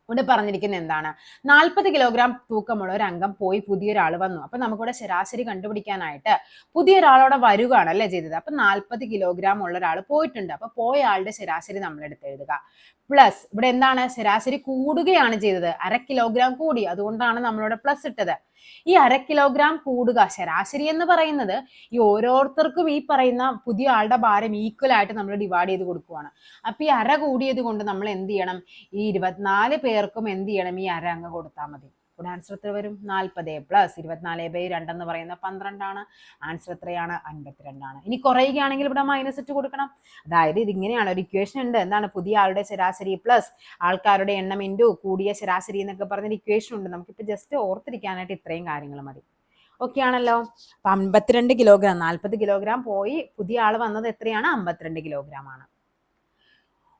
ഇവിടെ പറഞ്ഞിരിക്കുന്നത് എന്താണ്? 40 കിലോഗ്രാം തൂക്കമുള്ള ഒരു അംഗം പോയി പുതിയൊരാൾ വന്നു. അപ്പൊ നമുക്കിവിടെ ശരാശരി കണ്ടുപിടിക്കാനായിട്ട് പുതിയൊരാളോടെ വരികയാണ് അല്ലേ ചെയ്തത്. അപ്പൊ 40 കിലോഗ്രാം ഉള്ള ഒരാൾ പോയിട്ടുണ്ട്. അപ്പൊ പോയ ആളുടെ ശരാശരി നമ്മൾ എടുത്ത് എഴുതുക. പ്ലസ് ഇവിടെ എന്താണ്? ശരാശരി കൂടുകയാണ് ചെയ്തത്. 1/2 കിലോഗ്രാം കൂടി, അതുകൊണ്ടാണ് നമ്മളിവിടെ പ്ലസ് ഇട്ടത്. ഈ 1/2 കിലോഗ്രാം കൂടുക, ശരാശരി എന്ന് പറയുന്നത് ഈ ഓരോരുത്തർക്കും ഈ പറയുന്ന പുതിയ ആളുടെ ഭാരം ഈക്വൽ ആയിട്ട് നമ്മൾ ഡിവൈഡ് ചെയ്ത് കൊടുക്കുവാണ്. അപ്പൊ ഈ 1/2 കൂടിയത് കൊണ്ട് നമ്മൾ എന്ത് ചെയ്യണം? ഈ 24 പേർക്കും എന്ത് ചെയ്യണം? ഈ 1/2 അങ്ങ് കൊടുത്താൽ മതി. ഇവിടെ ആൻസർ എത്ര വരും? 40 പ്ലസ് 24/2 എന്ന് പറയുന്നത് 12 ആണ്. ആൻസർ എത്രയാണ്? 52 ആണ്. ഇനി കുറയുകയാണെങ്കിൽ ഇവിടെ മൈനസ് ഇട്ട് കൊടുക്കണം. അതായത് ഇതിങ്ങനെയാണ് ഒരു ഇക്വേഷൻ ഉണ്ട്. എന്താണ്? പുതിയ ആളുടെ ശരാശരി പ്ലസ് ആൾക്കാരുടെ എണ്ണം ഇൻറ്റു കൂടിയ ശരാശരി എന്നൊക്കെ പറഞ്ഞൊരു ഇക്വേഷൻ ഉണ്ട്. നമുക്കിപ്പോൾ ജസ്റ്റ് ഓർത്തിരിക്കാനായിട്ട് ഇത്രയും കാര്യങ്ങൾ മതി. ഓക്കെ ആണല്ലോ. 52 കിലോഗ്രാം, 40 കിലോഗ്രാം പോയി പുതിയ ആൾ വന്നത് എത്രയാണ്? 52 കിലോഗ്രാം ആണ്.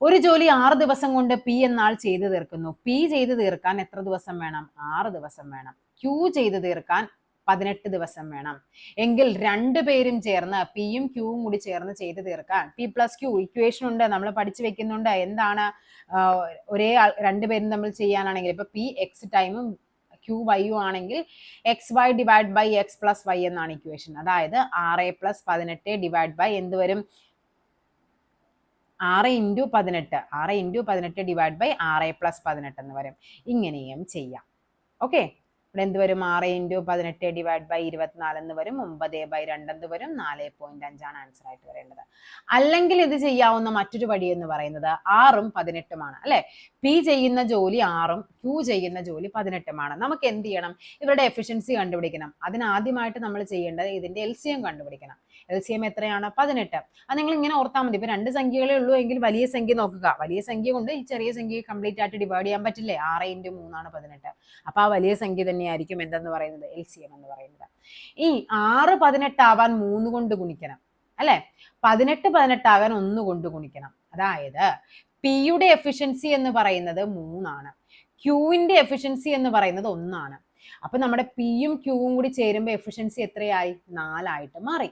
ഒരു ജോലി 6 ദിവസം കൊണ്ട് പി എന്നാൾ ചെയ്തു തീർക്കുന്നു. പി ചെയ്തു തീർക്കാൻ എത്ര ദിവസം വേണം? 6 ദിവസം വേണം. ക്യൂ ചെയ്തു തീർക്കാൻ 18 ദിവസം വേണം. എങ്കിൽ 2 പേരും ചേർന്ന് പിയും ക്യൂവും കൂടി ചേർന്ന് ചെയ്തു തീർക്കാൻ പി പ്ലസ് ക്യൂ ഇക്വേഷൻ ഉണ്ട്, നമ്മൾ പഠിച്ചു വെക്കുന്നുണ്ട്. എന്താണ്? ഒരേ 2 പേരും തമ്മിൽ ചെയ്യാനാണെങ്കിൽ ഇപ്പൊ പി എക്സ് ടൈമും ക്യൂ വൈയും ആണെങ്കിൽ X Y divide by X plus Y എന്നാണ് ഇക്വേഷൻ. അതായത് 6 + 18 ഡിവൈഡ് ബൈ എന്ത് വരും? 6 × 18 ഡിവൈഡ് ബൈ 6 + 18 എന്ന് വരും. ഇങ്ങനെയും ചെയ്യാം. ഓക്കെ. ഇവിടെ എന്ത് വരും? 6 × 18 ഡിവൈഡ് ബൈ 24 എന്ന് വരും. 9/2 എന്ന് വരും. 4.5 ആണ് ആൻസർ ആയിട്ട് വരേണ്ടത്. അല്ലെങ്കിൽ ഇത് ചെയ്യാവുന്ന മറ്റൊരു വഴി എന്ന് പറയുന്നത് 6ഉം 18ഉമാണ് അല്ലെ. പി ചെയ്യുന്ന ജോലി 6ഉം ക്യൂ ചെയ്യുന്ന ജോലി 18ഉമാണ്. നമുക്ക് എന്ത് ചെയ്യണം? ഇവരുടെ എഫിഷ്യൻസി കണ്ടുപിടിക്കണം. അതിനാദ്യമായിട്ട് നമ്മൾ ചെയ്യേണ്ടത് ഇതിന്റെ LCM കണ്ടുപിടിക്കണം. LCM എത്രയാണ്? 18. അത് നിങ്ങൾ ഇങ്ങനെ ഓർത്താൽ മതി. ഇപ്പൊ 2 സംഖ്യകളേ ഉള്ളൂ എങ്കിൽ വലിയ സംഖ്യ നോക്കുക. വലിയ സംഖ്യ കൊണ്ട് ഈ ചെറിയ സംഖ്യയെ കംപ്ലീറ്റ് ആയിട്ട് ഡിവൈഡ് ചെയ്യാൻ പറ്റില്ലേ? 6 × 3 ആണ് 18. അപ്പൊ ആ വലിയ സംഖ്യ തന്നെയായിരിക്കും എന്തെന്ന് പറയുന്നത്? LCM എന്ന് പറയുന്നത്. ഈ 6 18 ആവാൻ 3 കൊണ്ട് ഗുണിക്കണം അല്ലെ. 18 18 ആകാൻ 1 കൊണ്ട് ഗുണിക്കണം. അതായത് പിയുടെ എഫിഷ്യൻസി എന്ന് പറയുന്നത് 3 ആണ്. ക്യൂവിന്റെ എഫിഷ്യൻസി എന്ന് പറയുന്നത് 1 ആണ്. അപ്പൊ നമ്മുടെ പിയും ക്യൂവും കൂടി ചേരുമ്പോൾ എഫിഷ്യൻസി എത്രയായി? 4 ആയിട്ട് മാറി.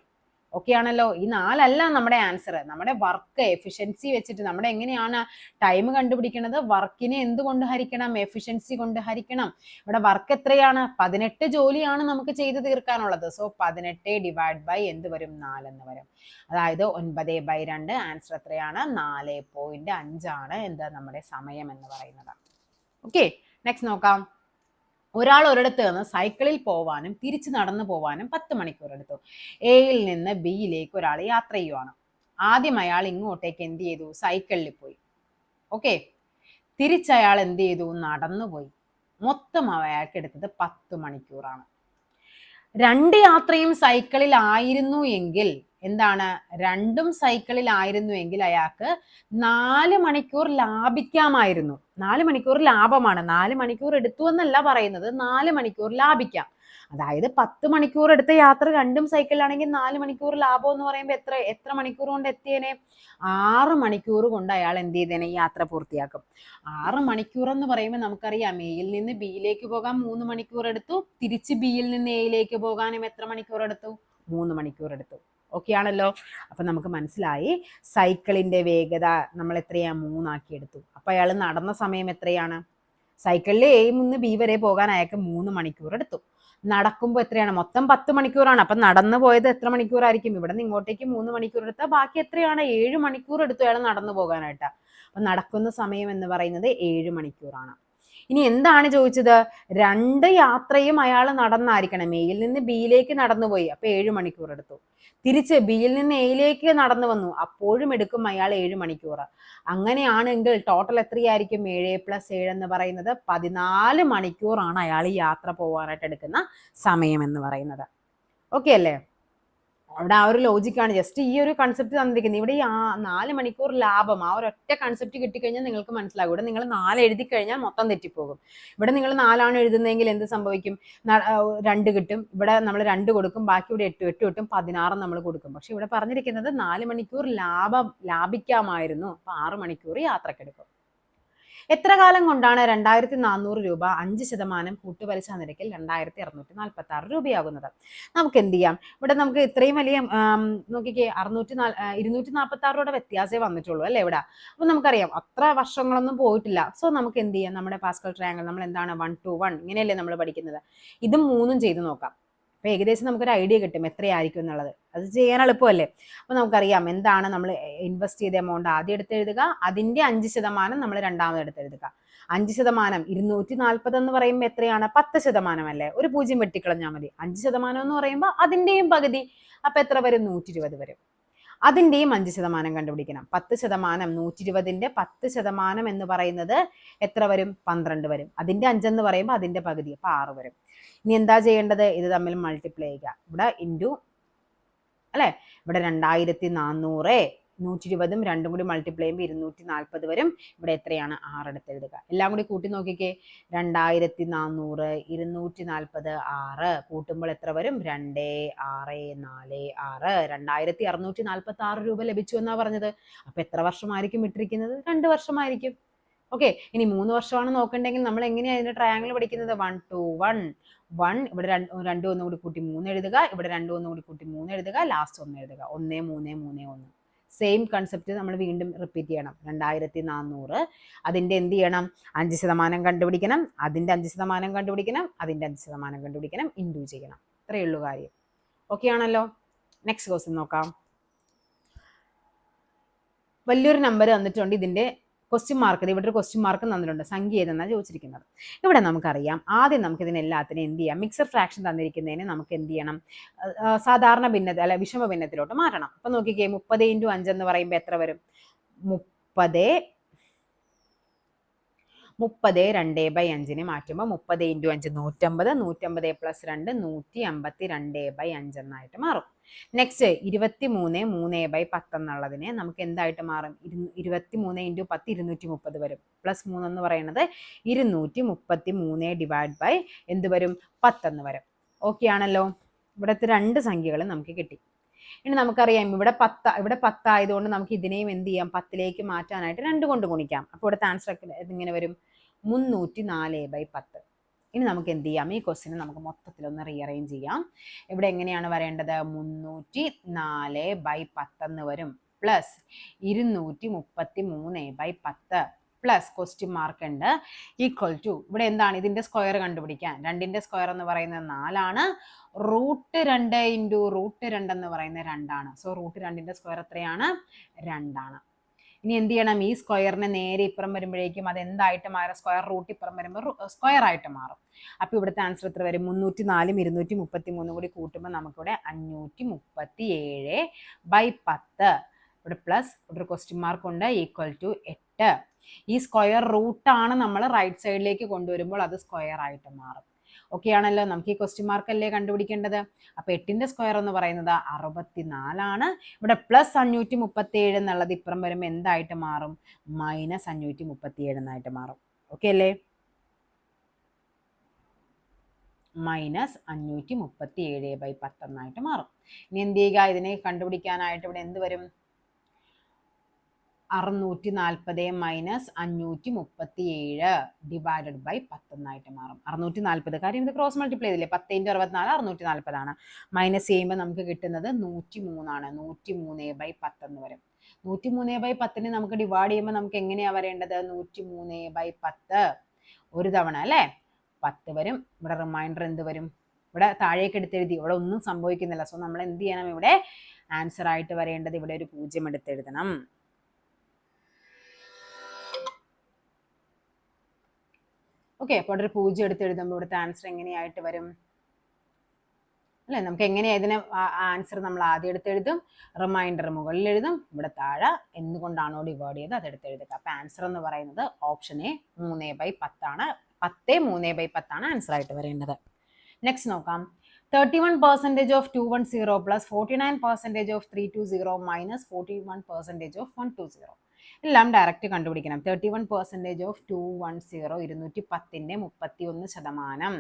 ഓക്കെ ആണല്ലോ. ഈ 4 അല്ല നമ്മുടെ ആൻസർ. നമ്മുടെ വർക്ക് എഫിഷ്യൻസി വെച്ചിട്ട് നമ്മുടെ എങ്ങനെയാണ് ടൈം കണ്ടുപിടിക്കുന്നത്? വർക്കിനെ എന്തുകൊണ്ട് ഹരിക്കണം? എഫിഷ്യൻസി കൊണ്ട് ഹരിക്കണം. ഇവിടെ വർക്ക് എത്രയാണ്? 18 ജോലിയാണ് നമുക്ക് ചെയ്ത് തീർക്കാനുള്ളത്. സോ 18 ഡിവൈഡ് ബൈ എന്ത് വരും? 4 എന്ന് വരും. അതായത് 9/2 ആൻസർ എത്രയാണ്? 4.5 ആണ് എന്ത് നമ്മുടെ സമയം എന്ന് പറയുന്നത്. ഓക്കെ, നെക്സ്റ്റ് നോക്കാം. ഒരാൾ ഒരിടത്ത് നിന്ന് സൈക്കിളിൽ പോവാനും തിരിച്ച് നടന്നു പോവാനും 10 മണിക്കൂർ എടുത്തു. എയിൽ നിന്ന് ബിയിലേക്ക് ഒരാൾ യാത്ര ചെയ്യുവാണ്. ആദ്യം അയാൾ ഇങ്ങോട്ടേക്ക് എന്ത് ചെയ്തു? സൈക്കിളിൽ പോയി. ഓക്കെ, തിരിച്ചയാൾ എന്ത് ചെയ്തു? നടന്നു പോയി. മൊത്തം അയാൾക്ക് എടുത്തത് 10 മണിക്കൂറാണ്. 2 യാത്രയും സൈക്കിളിൽ ആയിരുന്നു എങ്കിൽ എന്താണ്? 2ഉം സൈക്കിളിൽ ആയിരുന്നു എങ്കിൽ അയാൾക്ക് 4 മണിക്കൂർ ലാഭിക്കാമായിരുന്നു. 4 മണിക്കൂർ ലാഭമാണ്. 4 മണിക്കൂർ എടുത്തു എന്നല്ല പറയുന്നത്, 4 മണിക്കൂർ ലാഭിക്കാം. അതായത് 10 മണിക്കൂർ എടുത്ത യാത്ര 2ഉം സൈക്കിളിലാണെങ്കിൽ 4 മണിക്കൂർ ലാഭം എന്ന് പറയുമ്പോൾ എത്ര മണിക്കൂർ കൊണ്ട് എത്തിയേനെ? 6 മണിക്കൂർ കൊണ്ട് അയാൾ എന്ത് ചെയ്തേനെ? യാത്ര പൂർത്തിയാക്കും. 6 മണിക്കൂർ എന്ന് പറയുമ്പോൾ നമുക്കറിയാം, എയിൽ നിന്ന് ബിയിലേക്ക് പോകാൻ 3 മണിക്കൂർ എടുത്തു. തിരിച്ച് ബിയിൽ നിന്ന് എയിലേക്ക് പോകാനും എത്ര മണിക്കൂർ എടുത്തു? 3 മണിക്കൂർ എടുത്തു. ഓക്കെ ആണല്ലോ. അപ്പൊ നമുക്ക് മനസ്സിലായി സൈക്കിളിന്റെ വേഗത നമ്മൾ എത്രയാ? 3 ആക്കി എടുത്തു. അപ്പൊ അയാൾ നടന്ന സമയം എത്രയാണ്? സൈക്കിളിൽ എയിൽ നിന്ന് ബി വരെ പോകാൻ അയാൾക്ക് 3 മണിക്കൂർ എടുത്തു. നടക്കുമ്പോൾ എത്രയാണ്? മൊത്തം 10 മണിക്കൂറാണ്. അപ്പൊ നടന്നു പോയത് എത്ര മണിക്കൂറായിരിക്കും? ഇവിടെ നിന്ന് ഇങ്ങോട്ടേക്ക് 3 മണിക്കൂർ എടുത്താൽ ബാക്കി എത്രയാണ്? 7 മണിക്കൂർ എടുത്തു അയാൾ നടന്നു പോകാനായിട്ട്. അപ്പൊ നടക്കുന്ന സമയം എന്ന് പറയുന്നത് 7 മണിക്കൂറാണ്. ഇനി എന്താണ് ചോദിച്ചത്? 2 യാത്രയും അയാൾ നടന്നായിരിക്കണം. എയിൽ നിന്ന് ബിയിലേക്ക് നടന്നുപോയി, അപ്പൊ 7 മണിക്കൂർ എടുത്തു. തിരിച്ച് ബിയിൽ നിന്ന് എയിലേക്ക് നടന്നു വന്നു, അപ്പോഴും എടുക്കും അയാൾ 7 മണിക്കൂർ. അങ്ങനെയാണെങ്കിൽ ടോട്ടൽ എത്രയായിരിക്കും? 7+7 എന്ന് പറയുന്നത് 14 മണിക്കൂറാണ് അയാൾ യാത്ര പോകാനായിട്ട് എടുക്കുന്ന സമയം എന്ന് പറയുന്നത്. ഓക്കെ അല്ലേ? അവിടെ ആ ഒരു ലോജിക്കാണ്. ജസ്റ്റ് ഈ ഒരു കൺസെപ്റ്റ് തന്നിരിക്കുന്നത്. ഇവിടെ ഈ 4 മണിക്കൂർ ലാഭം, ആ ഒരൊറ്റ കൺസെപ്റ്റ് കിട്ടിക്കഴിഞ്ഞാൽ നിങ്ങൾക്ക് മനസ്സിലാകും. ഇവിടെ നിങ്ങൾ 4 എഴുതി കഴിഞ്ഞാൽ മൊത്തം തെറ്റിപ്പോകും. ഇവിടെ നിങ്ങൾ 4 എഴുതുന്നതെങ്കിൽ എന്ത് സംഭവിക്കും? 2 കിട്ടും. ഇവിടെ നമ്മൾ 2 കൊടുക്കും, ബാക്കി ഇവിടെ 8 കിട്ടും, 16 നമ്മൾ കൊടുക്കും. പക്ഷെ ഇവിടെ പറഞ്ഞിരിക്കുന്നത് 4 മണിക്കൂർ ലാഭിക്കാമായിരുന്നു. അപ്പൊ 6 മണിക്കൂർ യാത്രക്കെടുക്കും. എത്ര കാലം കൊണ്ടാണ് 2400 രൂപ 5% കൂട്ടുപലിശ നിരക്കിൽ 2646 രൂപയാകുന്നത്? നമുക്ക് എന്ത് ചെയ്യാം? ഇവിടെ നമുക്ക് ഇത്രയും വലിയ നോക്കിക്കേ, 246 രൂപയുടെ വ്യത്യാസമേ വന്നിട്ടുള്ളൂ അല്ലേ ഇവിടെ. അപ്പൊ നമുക്കറിയാം അത്ര വർഷങ്ങളൊന്നും പോയിട്ടില്ല. സോ നമുക്ക് എന്ത് ചെയ്യാം? നമ്മുടെ പാസ്കൽ ട്രയാങ്കിൾ നമ്മൾ എന്താണ് 1 to 1 ഇങ്ങനെയല്ലേ നമ്മൾ പഠിക്കുന്നത്. ഇതും 3ഉം ചെയ്ത് നോക്കാം. അപ്പൊ ഏകദേശം നമുക്കൊരു ഐഡിയ കിട്ടും എത്രയായിരിക്കും എന്നുള്ളത്. അത് ചെയ്യാൻ എളുപ്പമല്ലേ. അപ്പൊ നമുക്കറിയാം എന്താണ് നമ്മൾ ഇൻവെസ്റ്റ് ചെയ്ത എമൗണ്ട് ആദ്യം എടുത്ത് എഴുതുക, അതിന്റെ 5% നമ്മൾ രണ്ടാമത് എടുത്ത് എഴുതുക. 5% 240 എന്ന് പറയുമ്പോൾ എത്രയാണ്? 10% അല്ലേ. ഒരു 0 വെട്ടിക്കളഞ്ഞാൽ മതി. 5% എന്ന് പറയുമ്പോൾ അതിന്റെയും പകുതി. അപ്പൊ എത്ര വരും? 120 വരും. അതിന്റെയും 5% കണ്ടുപിടിക്കണം. 10%, 120ന്റെ 10% എന്ന് പറയുന്നത് എത്ര വരും? 12 വരും. അതിന്റെ 5 എന്ന് പറയുമ്പോൾ അതിന്റെ പകുതി, അപ്പൊ 6 വരും. ഇനി എന്താ ചെയ്യേണ്ടത്? ഇത് തമ്മിൽ മൾട്ടിപ്ലൈ ചെയ്യുക. ഇവിടെ ഇൻറ്റു അല്ലെ, ഇവിടെ 2400, 120ഉം 2ഉം കൂടി മൾട്ടിപ്ലൈ ചെയ്യുമ്പോൾ 240 വരും. ഇവിടെ എത്രയാണ്? 6 എടുത്ത് എഴുതുക. എല്ലാം കൂടി കൂട്ടി നോക്കിക്കേ. 2400, 240, 6 കൂട്ടുമ്പോൾ എത്ര വരും? 2, 6, 4, 6. 2646 രൂപ ലഭിച്ചു എന്നാ പറഞ്ഞത്. അപ്പൊ എത്ര വർഷമായിരിക്കും ഇട്ടിരിക്കുന്നത്? 2 വർഷമായിരിക്കും. ഓക്കെ, ഇനി 3 വർഷമാണ് നോക്കണ്ടെങ്കിൽ നമ്മൾ എങ്ങനെയാണ് ഇതിന്റെ ട്രയാങ്കിൾ പഠിക്കുന്നത്? 1 to 1. 1 ഇവിടെ 2 1 കൂടി കൂട്ടി 3 എഴുതുക, ഇവിടെ 2 1 കൂടി കൂട്ടി 3 എഴുതുക, ലാസ്റ്റ് 1 എഴുതുക. 1 3 3 1. സെയിം കൺസെപ്റ്റ് നമ്മൾ വീണ്ടും റിപ്പീറ്റ് ചെയ്യണം. 2400 അതിന്റെ എന്ത് ചെയ്യണം? 5% കണ്ടുപിടിക്കണം, അതിന്റെ 5% കണ്ടുപിടിക്കണം, അതിന്റെ 5% കണ്ടുപിടിക്കണം, ഇൻറ്റു ചെയ്യണം. ഇത്രയേ ഉള്ളൂ കാര്യം. ഓക്കെ ആണല്ലോ. നെക്സ്റ്റ് ക്വസ്റ്റ്യൻ നോക്കാം. വലിയൊരു നമ്പർ തന്നിട്ടുണ്ട്. ഇതിന്റെ ക്വസ്റ്റ്യൻ മാർക്ക്, ഇവിടെ ഒരു ക്വസ്റ്റ്യൻ മാർക്ക് തന്നിട്ടുണ്ട്. സംഖ്യ ഏതെന്നാണ് ചോദിച്ചിരിക്കുന്നത്. ഇവിടെ നമുക്കറിയാം ആദ്യം നമുക്ക് ഇതിനെല്ലാത്തിനും എന്ത് ചെയ്യാം? മിക്സഡ് ഫ്രാക്ഷൻ തന്നിരിക്കുന്നതിന് നമുക്ക് എന്ത് ചെയ്യണം? സാധാരണ ഭിന്നത അല്ലെ വിഷമ ഭിന്നത്തിലോട്ട് മാറ്റണം. അപ്പൊ നോക്കിക്കേ, 30 × 5 എന്ന് പറയുമ്പോൾ എത്ര വരും? 30 2/5 മാറ്റുമ്പോൾ 30 × 5 150, 150 + 2 152/5 എന്നായിട്ട് മാറും. നെക്സ്റ്റ് 23 3/10 എന്നുള്ളതിനെ നമുക്ക് എന്തായിട്ട് മാറും? 23 × 10 230 വരും. +3 എന്ന് പറയുന്നത് 233 എന്ത് വരും? 10 എന്ന് വരും. ഓക്കെ ആണല്ലോ. ഇവിടുത്തെ 2 സംഖ്യകളും നമുക്ക് കിട്ടി. ഇനി നമുക്കറിയാം ഇവിടെ 10 ആയതുകൊണ്ട് നമുക്ക് ഇതിനെയും എന്ത് ചെയ്യാം? 10ലേക്ക് മാറ്റാനായിട്ട് 2 കൊണ്ട് ഗുണിക്കാം. അപ്പോൾ ഇവിടുത്തെ ആൻസർ ഇതിങ്ങനെ വരും 304/10. ഇനി നമുക്ക് എന്ത് ചെയ്യാം, ഈ ക്വസ്റ്റിനെ നമുക്ക് മൊത്തത്തിലൊന്ന് റീഅറേഞ്ച് ചെയ്യാം. ഇവിടെ എങ്ങനെയാണ് വരേണ്ടത്, 304/10 എന്ന് വരും, പ്ലസ് 233/10 പ്ലസ് ക്വസ്റ്റ്യൻ മാർക്ക് ഉണ്ട് ഈക്വൽ ടു, ഇവിടെ എന്താണ് ഇതിന്റെ സ്ക്വയർ കണ്ടുപിടിക്കാൻ, 2ന്റെ സ്ക്വയർ എന്ന് പറയുന്നത് 4 √2 ഇൻറ്റു √2 എന്ന് പറയുന്നത് 2. സോ √2ന്റെ സ്ക്വയർ എത്രയാണ്, 2. ഇനി എന്ത് ചെയ്യണം, ഈ സ്ക്വയറിനെ നേരെ ഇപ്പുറം വരുമ്പോഴേക്കും അത് എന്തായിട്ട് മാറും, സ്ക്വയർ റൂട്ട് ഇപ്പുറം വരുമ്പോൾ സ്ക്വയർ ആയിട്ട് മാറും. അപ്പോൾ ഇവിടുത്തെ ആൻസർ എത്ര വരും, 304 233 കൂടി കൂട്ടുമ്പോൾ നമുക്കിവിടെ 537/10, ഇവിടെ പ്ലസ് ഇവിടെ ക്വസ്റ്റ്യൻ മാർക്ക് ഉണ്ട് ഈക്വൽ ടു 8. ഈ സ്ക്വയർ റൂട്ടാണ് നമ്മൾ റൈറ്റ് സൈഡിലേക്ക് കൊണ്ടുവരുമ്പോൾ അത് സ്ക്വയർ ആയിട്ട് മാറും. ഓക്കെ ആണല്ലോ, നമുക്ക് ഈ ക്വസ്റ്റ്യൻ മാർക്ക് അല്ലേ കണ്ടുപിടിക്കേണ്ടത്. അപ്പൊ 8ന്റെ സ്ക്വയർ എന്ന് പറയുന്നത് 64. ഇവിടെ പ്ലസ് 537 എന്നുള്ളത് ഇപ്പുറം വരുമ്പോൾ എന്തായിട്ട് മാറും, മൈനസ് 537 എന്നായിട്ട് മാറും. ഓക്കെ അല്ലേ, മൈനസ് 537/10 എന്നായിട്ട് മാറും. ഇനി എന്ത് ചെയ്യുക, ഇതിനെ കണ്ടുപിടിക്കാനായിട്ട് ഇവിടെ എന്ത് വരും, 640 മൈനസ് 537 ഡിവൈഡഡ് ബൈ 10 എന്നായിട്ട് മാറും. 640, കാര്യം ഇത് ക്രോസ് മൾട്ടിപ്ലൈ ചെയ്തില്ലേ, 10 × 64 640 ആണ്. മൈനസ് ചെയ്യുമ്പോൾ നമുക്ക് കിട്ടുന്നത് 103 ആണ്, 103/10 എന്ന് വരും. 103/10നെ നമുക്ക് ഡിവൈഡ് ചെയ്യുമ്പോൾ നമുക്ക് എങ്ങനെയാണ് വരേണ്ടത്, 103/10 ഒരു തവണ അല്ലേ 10 വരും. ഇവിടെ റിമൈൻഡർ എന്ത് വരും, ഇവിടെ താഴേക്ക് എടുത്തെഴുതി, ഇവിടെ ഒന്നും സംഭവിക്കുന്നില്ല. സോ നമ്മൾ എന്ത് ചെയ്യണം, ഇവിടെ ആൻസർ ആയിട്ട് വരേണ്ടത് ഇവിടെ ഒരു 0 എടുത്തെഴുതണം. ഓക്കെ, അപ്പോൾ ഇവിടെ ഒരു 0 എടുത്തെഴുതുമ്പോൾ ഇവിടുത്തെ ആൻസർ എങ്ങനെയായിട്ട് വരും അല്ലേ, നമുക്ക് എങ്ങനെയാ ഇതിനെ ആൻസർ നമ്മൾ ആദ്യം എടുത്തെഴുതും, റിമൈൻഡർ മുകളിൽ എഴുതും, ഇവിടെ താഴെ എന്തുകൊണ്ടാണോ ഡിവൈഡ് ചെയ്ത് അത് എടുത്തെഴുതുക. അപ്പൊ ആൻസർ എന്ന് പറയുന്നത് ഓപ്ഷൻ എ 3/10 ആണ്. 10 3/10 ആണ് ആൻസർ ആയിട്ട് വരേണ്ടത്. നെക്സ്റ്റ് നോക്കാം, 31% of 210 plus 49% of 320 minus 41% of 120. എല്ലാം ഡയറക്റ്റ് കണ്ടുപിടിക്കണം. 31% ഓഫ് 210 210ന്റെ 31%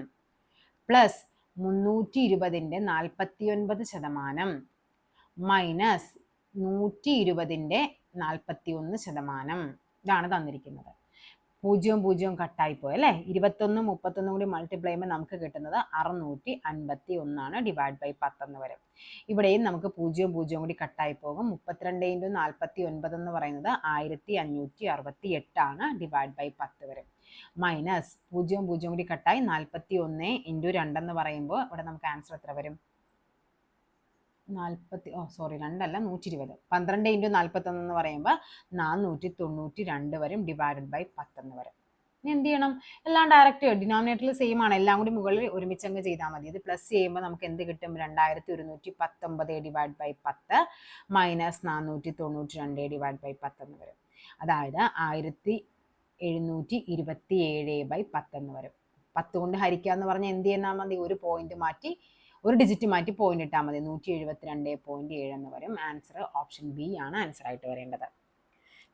പ്ലസ് 320ന്റെ 49% മൈനസ് 120ന്റെ 41%. ഇതാണ് തന്നിരിക്കുന്നത്. 0 0 കട്ടായി പോയി അല്ലേ, 21 31 കൂടി മൾട്ടിപ്ലൈ ചെയ്യുമ്പോൾ നമുക്ക് കിട്ടുന്നത് 651 ഡിവൈഡ് ബൈ 10 എന്ന് വരും. ഇവിടെയും നമുക്ക് 0 0 കൂടി കട്ടായി പോകും. 32 × 49 എന്ന് പറയുന്നത് 1568 ഡിവൈഡ് ബൈ 10 വരും. മൈനസ് 0 0 കൂടി കട്ടായി 41 × 2 എന്ന് പറയുമ്പോൾ ഇവിടെ നമുക്ക് ആൻസർ എത്ര വരും, 2 അല്ല 120. 12 × 41 എന്ന് പറയുമ്പോൾ 492 വരും ഡിവൈഡഡ് ബൈ 10 എന്ന് വരും. ഇനി എന്ത് ചെയ്യണം, എല്ലാം ഡയറക്റ്റ് ഡിനോമിനേറ്ററിൽ സെയിം ആണ്, എല്ലാം കൂടി മുകളിൽ ഒരുമിച്ച് അങ്ങ് ചെയ്താൽ മതി. ഇത് പ്ലസ് ചെയ്യുമ്പോൾ നമുക്ക് എന്ത് കിട്ടും, 2119 divide by 10 minus 492 divide by 10 എന്ന് വരും. അതായത് 1727/10 എന്ന് വരും. 10 കൊണ്ട് ഹരിക്കുക എന്ന് പറഞ്ഞാൽ എന്ത് ചെയ്യണം മതി, ഒരു പോയിന്റ് മാറ്റി ഒരു ഡിജിറ്റ് മാറ്റി പോയിന്റ് ഇട്ടാൽ മതി, 172.7 എന്ന് വരും. ആൻസർ ഓപ്ഷൻ ബി ആണ് ആൻസർ ആയിട്ട് വരേണ്ടത്.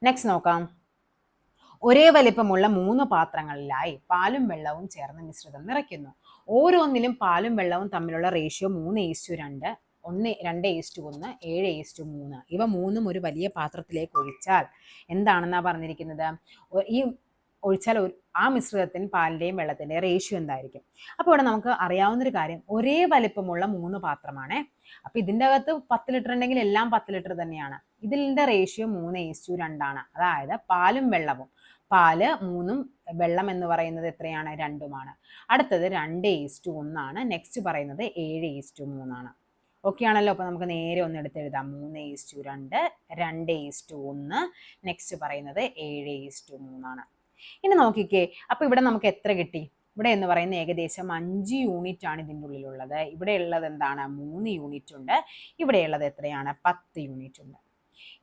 നെക്സ്റ്റ് നോക്കാം, ഒരേ വലിപ്പമുള്ള 3 പാത്രങ്ങളിലായി പാലും വെള്ളവും ചേർന്ന് മിശ്രിതം നിറയ്ക്കുന്നു. ഓരോന്നിലും പാലും വെള്ളവും തമ്മിലുള്ള റേഷ്യോ 3:2, 2:1, 7:3. ഇവ മൂന്നും ഒരു വലിയ പാത്രത്തിലേക്ക് ഒഴിച്ചാൽ എന്താണെന്നാ പറഞ്ഞിരിക്കുന്നത്, ഈ ഒഴിച്ചാൽ ആ മിശ്രിതത്തിന് പാലിന്റെയും വെള്ളത്തിന്റെയും റേഷ്യോ എന്തായിരിക്കും. അപ്പോൾ ഇവിടെ നമുക്ക് അറിയാവുന്നൊരു കാര്യം, ഒരേ വലിപ്പമുള്ള 3 പാത്രമാണ്. അപ്പൊ ഇതിന്റെ അകത്ത് 10 ലിറ്റർ ഉണ്ടെങ്കിൽ എല്ലാം 10 ലിറ്റർ തന്നെയാണ്. ഇതിന്റെ റേഷ്യോ 3:2 ആണ്. അതായത് പാലും വെള്ളവും, പാല് 3ഉം വെള്ളം എന്ന് പറയുന്നത് എത്രയാണ്, 2ഉമാണ്. അടുത്തത് 2:1 ആണ്. നെക്സ്റ്റ് പറയുന്നത് 7:3 ആണ്. ഓക്കെ ആണല്ലോ, അപ്പൊ നമുക്ക് നേരെ ഒന്ന് എടുത്തെഴുതാം, 3:2, 2:1, നെക്സ്റ്റ് പറയുന്നത് 7:3 ആണ്. ഇനി നോക്കിക്കേ, അപ്പൊ ഇവിടെ നമുക്ക് എത്ര കിട്ടി, ഇവിടെ എന്ന് പറയുന്നത് ഏകദേശം 5 യൂണിറ്റ് ആണ് ഇതിൻ്റെ ഉള്ളിലുള്ളത്. ഇവിടെ ഉള്ളത് എന്താണ്, 3 യൂണിറ്റ് ഉണ്ട്. ഇവിടെ ഉള്ളത് എത്രയാണ്, 10 യൂണിറ്റ് ഉണ്ട്.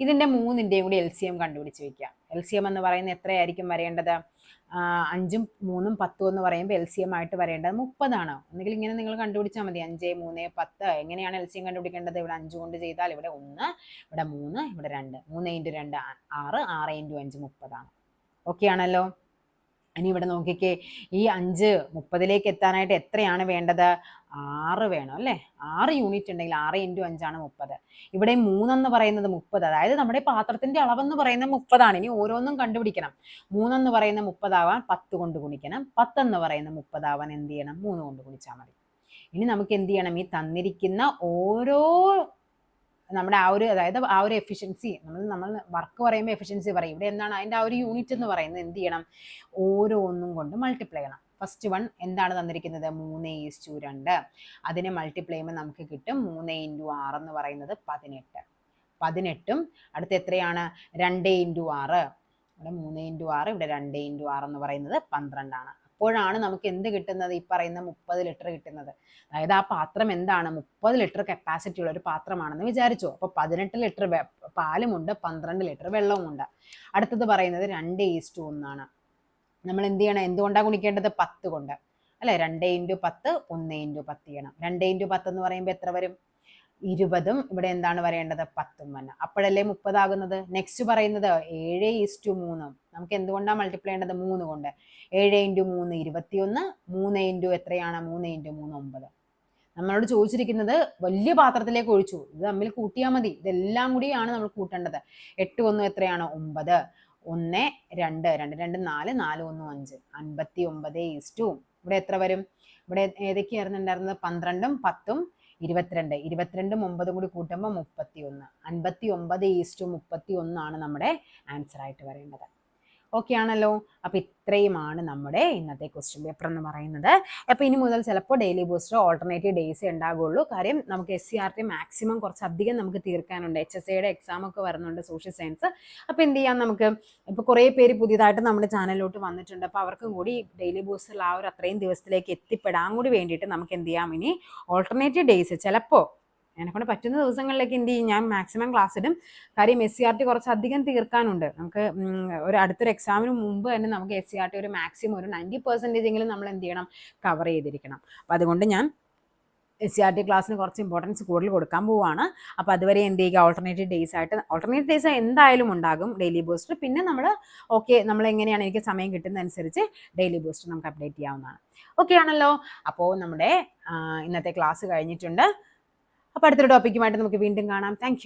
ഇതിന്റെ 3ന്റെയും കൂടി LCM കണ്ടുപിടിച്ച് വെക്കാം. LCM എന്ന് പറയുന്നത് എത്രയായിരിക്കും വരേണ്ടത്, 5ഉം 3ഉം 10ഉം എന്ന് പറയുമ്പോൾ LCM ആയിട്ട് വരേണ്ടത് 30 ആണ്. ഒന്നുകിൽ ഇങ്ങനെ നിങ്ങൾ കണ്ടുപിടിച്ചാൽ മതി, 5 3 10. എങ്ങനെയാണ് LCM കണ്ടുപിടിക്കേണ്ടത്, ഇവിടെ 5 കൊണ്ട് ചെയ്താൽ ഇവിടെ 1, ഇവിടെ 3, ഇവിടെ 2, 3 × 2 6, 6 × 5 30 ആണ്. ഓക്കെ ആണല്ലോ. ഇനി ഇവിടെ നോക്കിക്കേ, ഈ 5 30ലേക്ക് എത്താനായിട്ട് എത്രയാണ് വേണ്ടത്? 6 വേണം അല്ലേ? 6 യൂണിറ്റ് ഉണ്ടെങ്കിൽ 6 × 5 ആണ് 30. ഇവിടെ 3 എന്ന് പറയുന്നത് 30, അതായത് നമ്മുടെ പാത്രത്തിന്റെ അളവെന്ന് പറയുന്നത് 30 ആണ്. ഇനി ഓരോന്നും കണ്ടുപിടിക്കണം. 3 എന്ന് പറയുന്നത് 30 ആവാൻ 10 കൊണ്ട് ഗുണിക്കണം. 10 എന്ന് പറയുന്നത് 30 ആവാൻ എന്ത് ചെയ്യണം? 3 കൊണ്ട് ഗുണിച്ചാൽ മതി. ഇനി നമുക്ക് എന്ത് ചെയ്യണം? ഈ തന്നിരിക്കുന്ന ഓരോ നമ്മുടെ അതായത് ആ ഒരു എഫിഷ്യൻസി, നമ്മൾ വർക്ക് പറയുമ്പോൾ എഫിഷ്യൻസി പറയും. ഇവിടെ എന്താണ് അതിൻ്റെ ആ ഒരു യൂണിറ്റ് എന്ന് പറയുന്നത്? എന്ത് ചെയ്യണം? ഓരോന്നും കൊണ്ട് മൾട്ടിപ്ലൈ ചെയ്യണം. ഫസ്റ്റ് വൺ എന്താണ് തന്നിരിക്കുന്നത്? 3:2. അതിനെ മൾട്ടിപ്ലൈ ചെയ്യുമ്പോൾ നമുക്ക് കിട്ടും 3 × 6 എന്ന് പറയുന്നത് 18. 18ഉം അടുത്ത എത്രയാണ്? 2 × 6. ഇവിടെ 3 × 6, ഇവിടെ 2 × 6 എന്ന് പറയുന്നത് 12 ആണ്. അപ്പോഴാണ് നമുക്ക് എന്ത് കിട്ടുന്നത്? ഈ പറയുന്ന 30 ലിറ്റർ കിട്ടുന്നത്. അതായത് ആ പാത്രം എന്താണ്? 30 ലിറ്റർ കപ്പാസിറ്റി ഉള്ള ഒരു പാത്രമാണെന്ന് വിചാരിച്ചു. അപ്പോൾ 18 ലിറ്റർ പാലുമുണ്ട്, 12 ലിറ്റർ വെള്ളവുമുണ്ട്. അടുത്തത് പറയുന്നത് 2:1 ആണ്. നമ്മൾ എന്ത് ചെയ്യണം? എന്തുകൊണ്ടാണ് ഗുണിക്കേണ്ടത്? 10 കൊണ്ട് അല്ലെ? 2 × 10 1 × 10 ചെയ്യണം. 2 × 10 എന്ന് പറയുമ്പോൾ എത്ര വരും? 20ഉം ഇവിടെ എന്താണ് വരേണ്ടത്? 10ഉം വരണം. അപ്പോഴല്ലേ 30 ആകുന്നത്. നെക്സ്റ്റ് പറയുന്നത് 7:3. നമുക്ക് എന്തുകൊണ്ടാണ് മൾട്ടിപ്ലൈ ചെയ്യേണ്ടത്? 3 കൊണ്ട്. 7 × 3 21. 3 × എത്രയാണ്? 3 × 3 9. നമ്മളോട് ചോദിച്ചിരിക്കുന്നത് വലിയ പാത്രത്തിലേക്ക് ഒഴിച്ചു, ഇത് തമ്മിൽ കൂട്ടിയാൽ മതി. ഇതെല്ലാം കൂടിയാണ് നമ്മൾ കൂട്ടേണ്ടത്. 8 1 എത്രയാണ്? 9. 1 2 2 2 4 4 1 5. 59:2. ഇവിടെ എത്ര വരും? ഇവിടെ ഏതൊക്കെയായിരുന്നു ഉണ്ടായിരുന്നത്? 12ഉം 10ഉം 22. 22ഉം 9ഉം കൂടി കൂട്ടുമ്പോൾ 31. 59:31 ആണ് നമ്മുടെ ആൻസർ ആയിട്ട് വരേണ്ടത്. ഓക്കെ ആണല്ലോ. അപ്പോൾ ഇത്രയുമാണ് നമ്മുടെ ഇന്നത്തെ ക്വസ്റ്റ്യൻ പേപ്പർ എന്ന് പറയുന്നത്. അപ്പോൾ ഇനി മുതൽ ചിലപ്പോൾ ഡെയിലി ബൂസ്റ്റർ ഓൾട്ടർനേറ്റീവ് ഡേയ്സേ ഉണ്ടാകുള്ളൂ. കാര്യം നമുക്ക് SCRT മാക്സിമം കുറച്ചധികം നമുക്ക് തീർക്കാനുണ്ട്. HSAയുടെ എക്സാം ഒക്കെ വരുന്നുണ്ട്, സോഷ്യൽ സയൻസ്. അപ്പോൾ എന്ത് ചെയ്യാം, നമുക്ക് ഇപ്പോൾ കുറേ പേര് പുതിയതായിട്ട് നമ്മുടെ ചാനലിലോട്ട് വന്നിട്ടുണ്ട്. അപ്പോൾ അവർക്കും കൂടി ഡെയിലി ബൂസ്റ്ററിൽ ആ ഒരു അത്രയും ദിവസത്തിലേക്ക് എത്തിപ്പെടാൻ കൂടി വേണ്ടിയിട്ട് നമുക്ക് എന്ത് ചെയ്യാം, ഇനി ഓൾട്ടർനേറ്റീവ് ഡേയ്സ് ചിലപ്പോൾ എന്നെക്കൊണ്ട് പറ്റുന്ന ദിവസങ്ങളിലേക്ക് എന്ത് ചെയ്യും, ഞാൻ മാക്സിമം ക്ലാസ് ഇടും. കാര്യം SCRT കുറച്ചധികം തീർക്കാനുണ്ട്. നമുക്ക് ഒരു അടുത്തൊരു എക്സാമിന് മുമ്പ് തന്നെ നമുക്ക് SCRT ഒരു മാക്സിമം ഒരു 90% നമ്മൾ എന്ത് ചെയ്യണം, കവർ ചെയ്തിരിക്കണം. അപ്പോൾ അതുകൊണ്ട് ഞാൻ SCRT ക്ലാസ്സിന് കുറച്ച് ഇമ്പോർട്ടൻസ് കൂടുതൽ കൊടുക്കാൻ പോവുകയാണ്. അപ്പോൾ അതുവരെ എന്ത് ചെയ്യുക, ഓൾട്ടർനേറ്റീവ് ഡേയ്സ് എന്തായാലും ഉണ്ടാകും ഡെയിലി ബൂസ്റ്റർ. പിന്നെ നമ്മൾ നമ്മൾ എങ്ങനെയാണ് എനിക്ക് സമയം കിട്ടുന്നതനുസരിച്ച് ഡെയിലി ബൂസ്റ്റർ നമുക്ക് അപ്ഡേറ്റ് ചെയ്യാവുന്നതാണ്. ഓക്കെ ആണല്ലോ. അപ്പോൾ നമ്മുടെ ഇന്നത്തെ ക്ലാസ് കഴിഞ്ഞിട്ടുണ്ട്. അപ്പോൾ അടുത്തൊരു ടോപ്പിക്കുമായിട്ട് നമുക്ക് വീണ്ടും കാണാം. താങ്ക്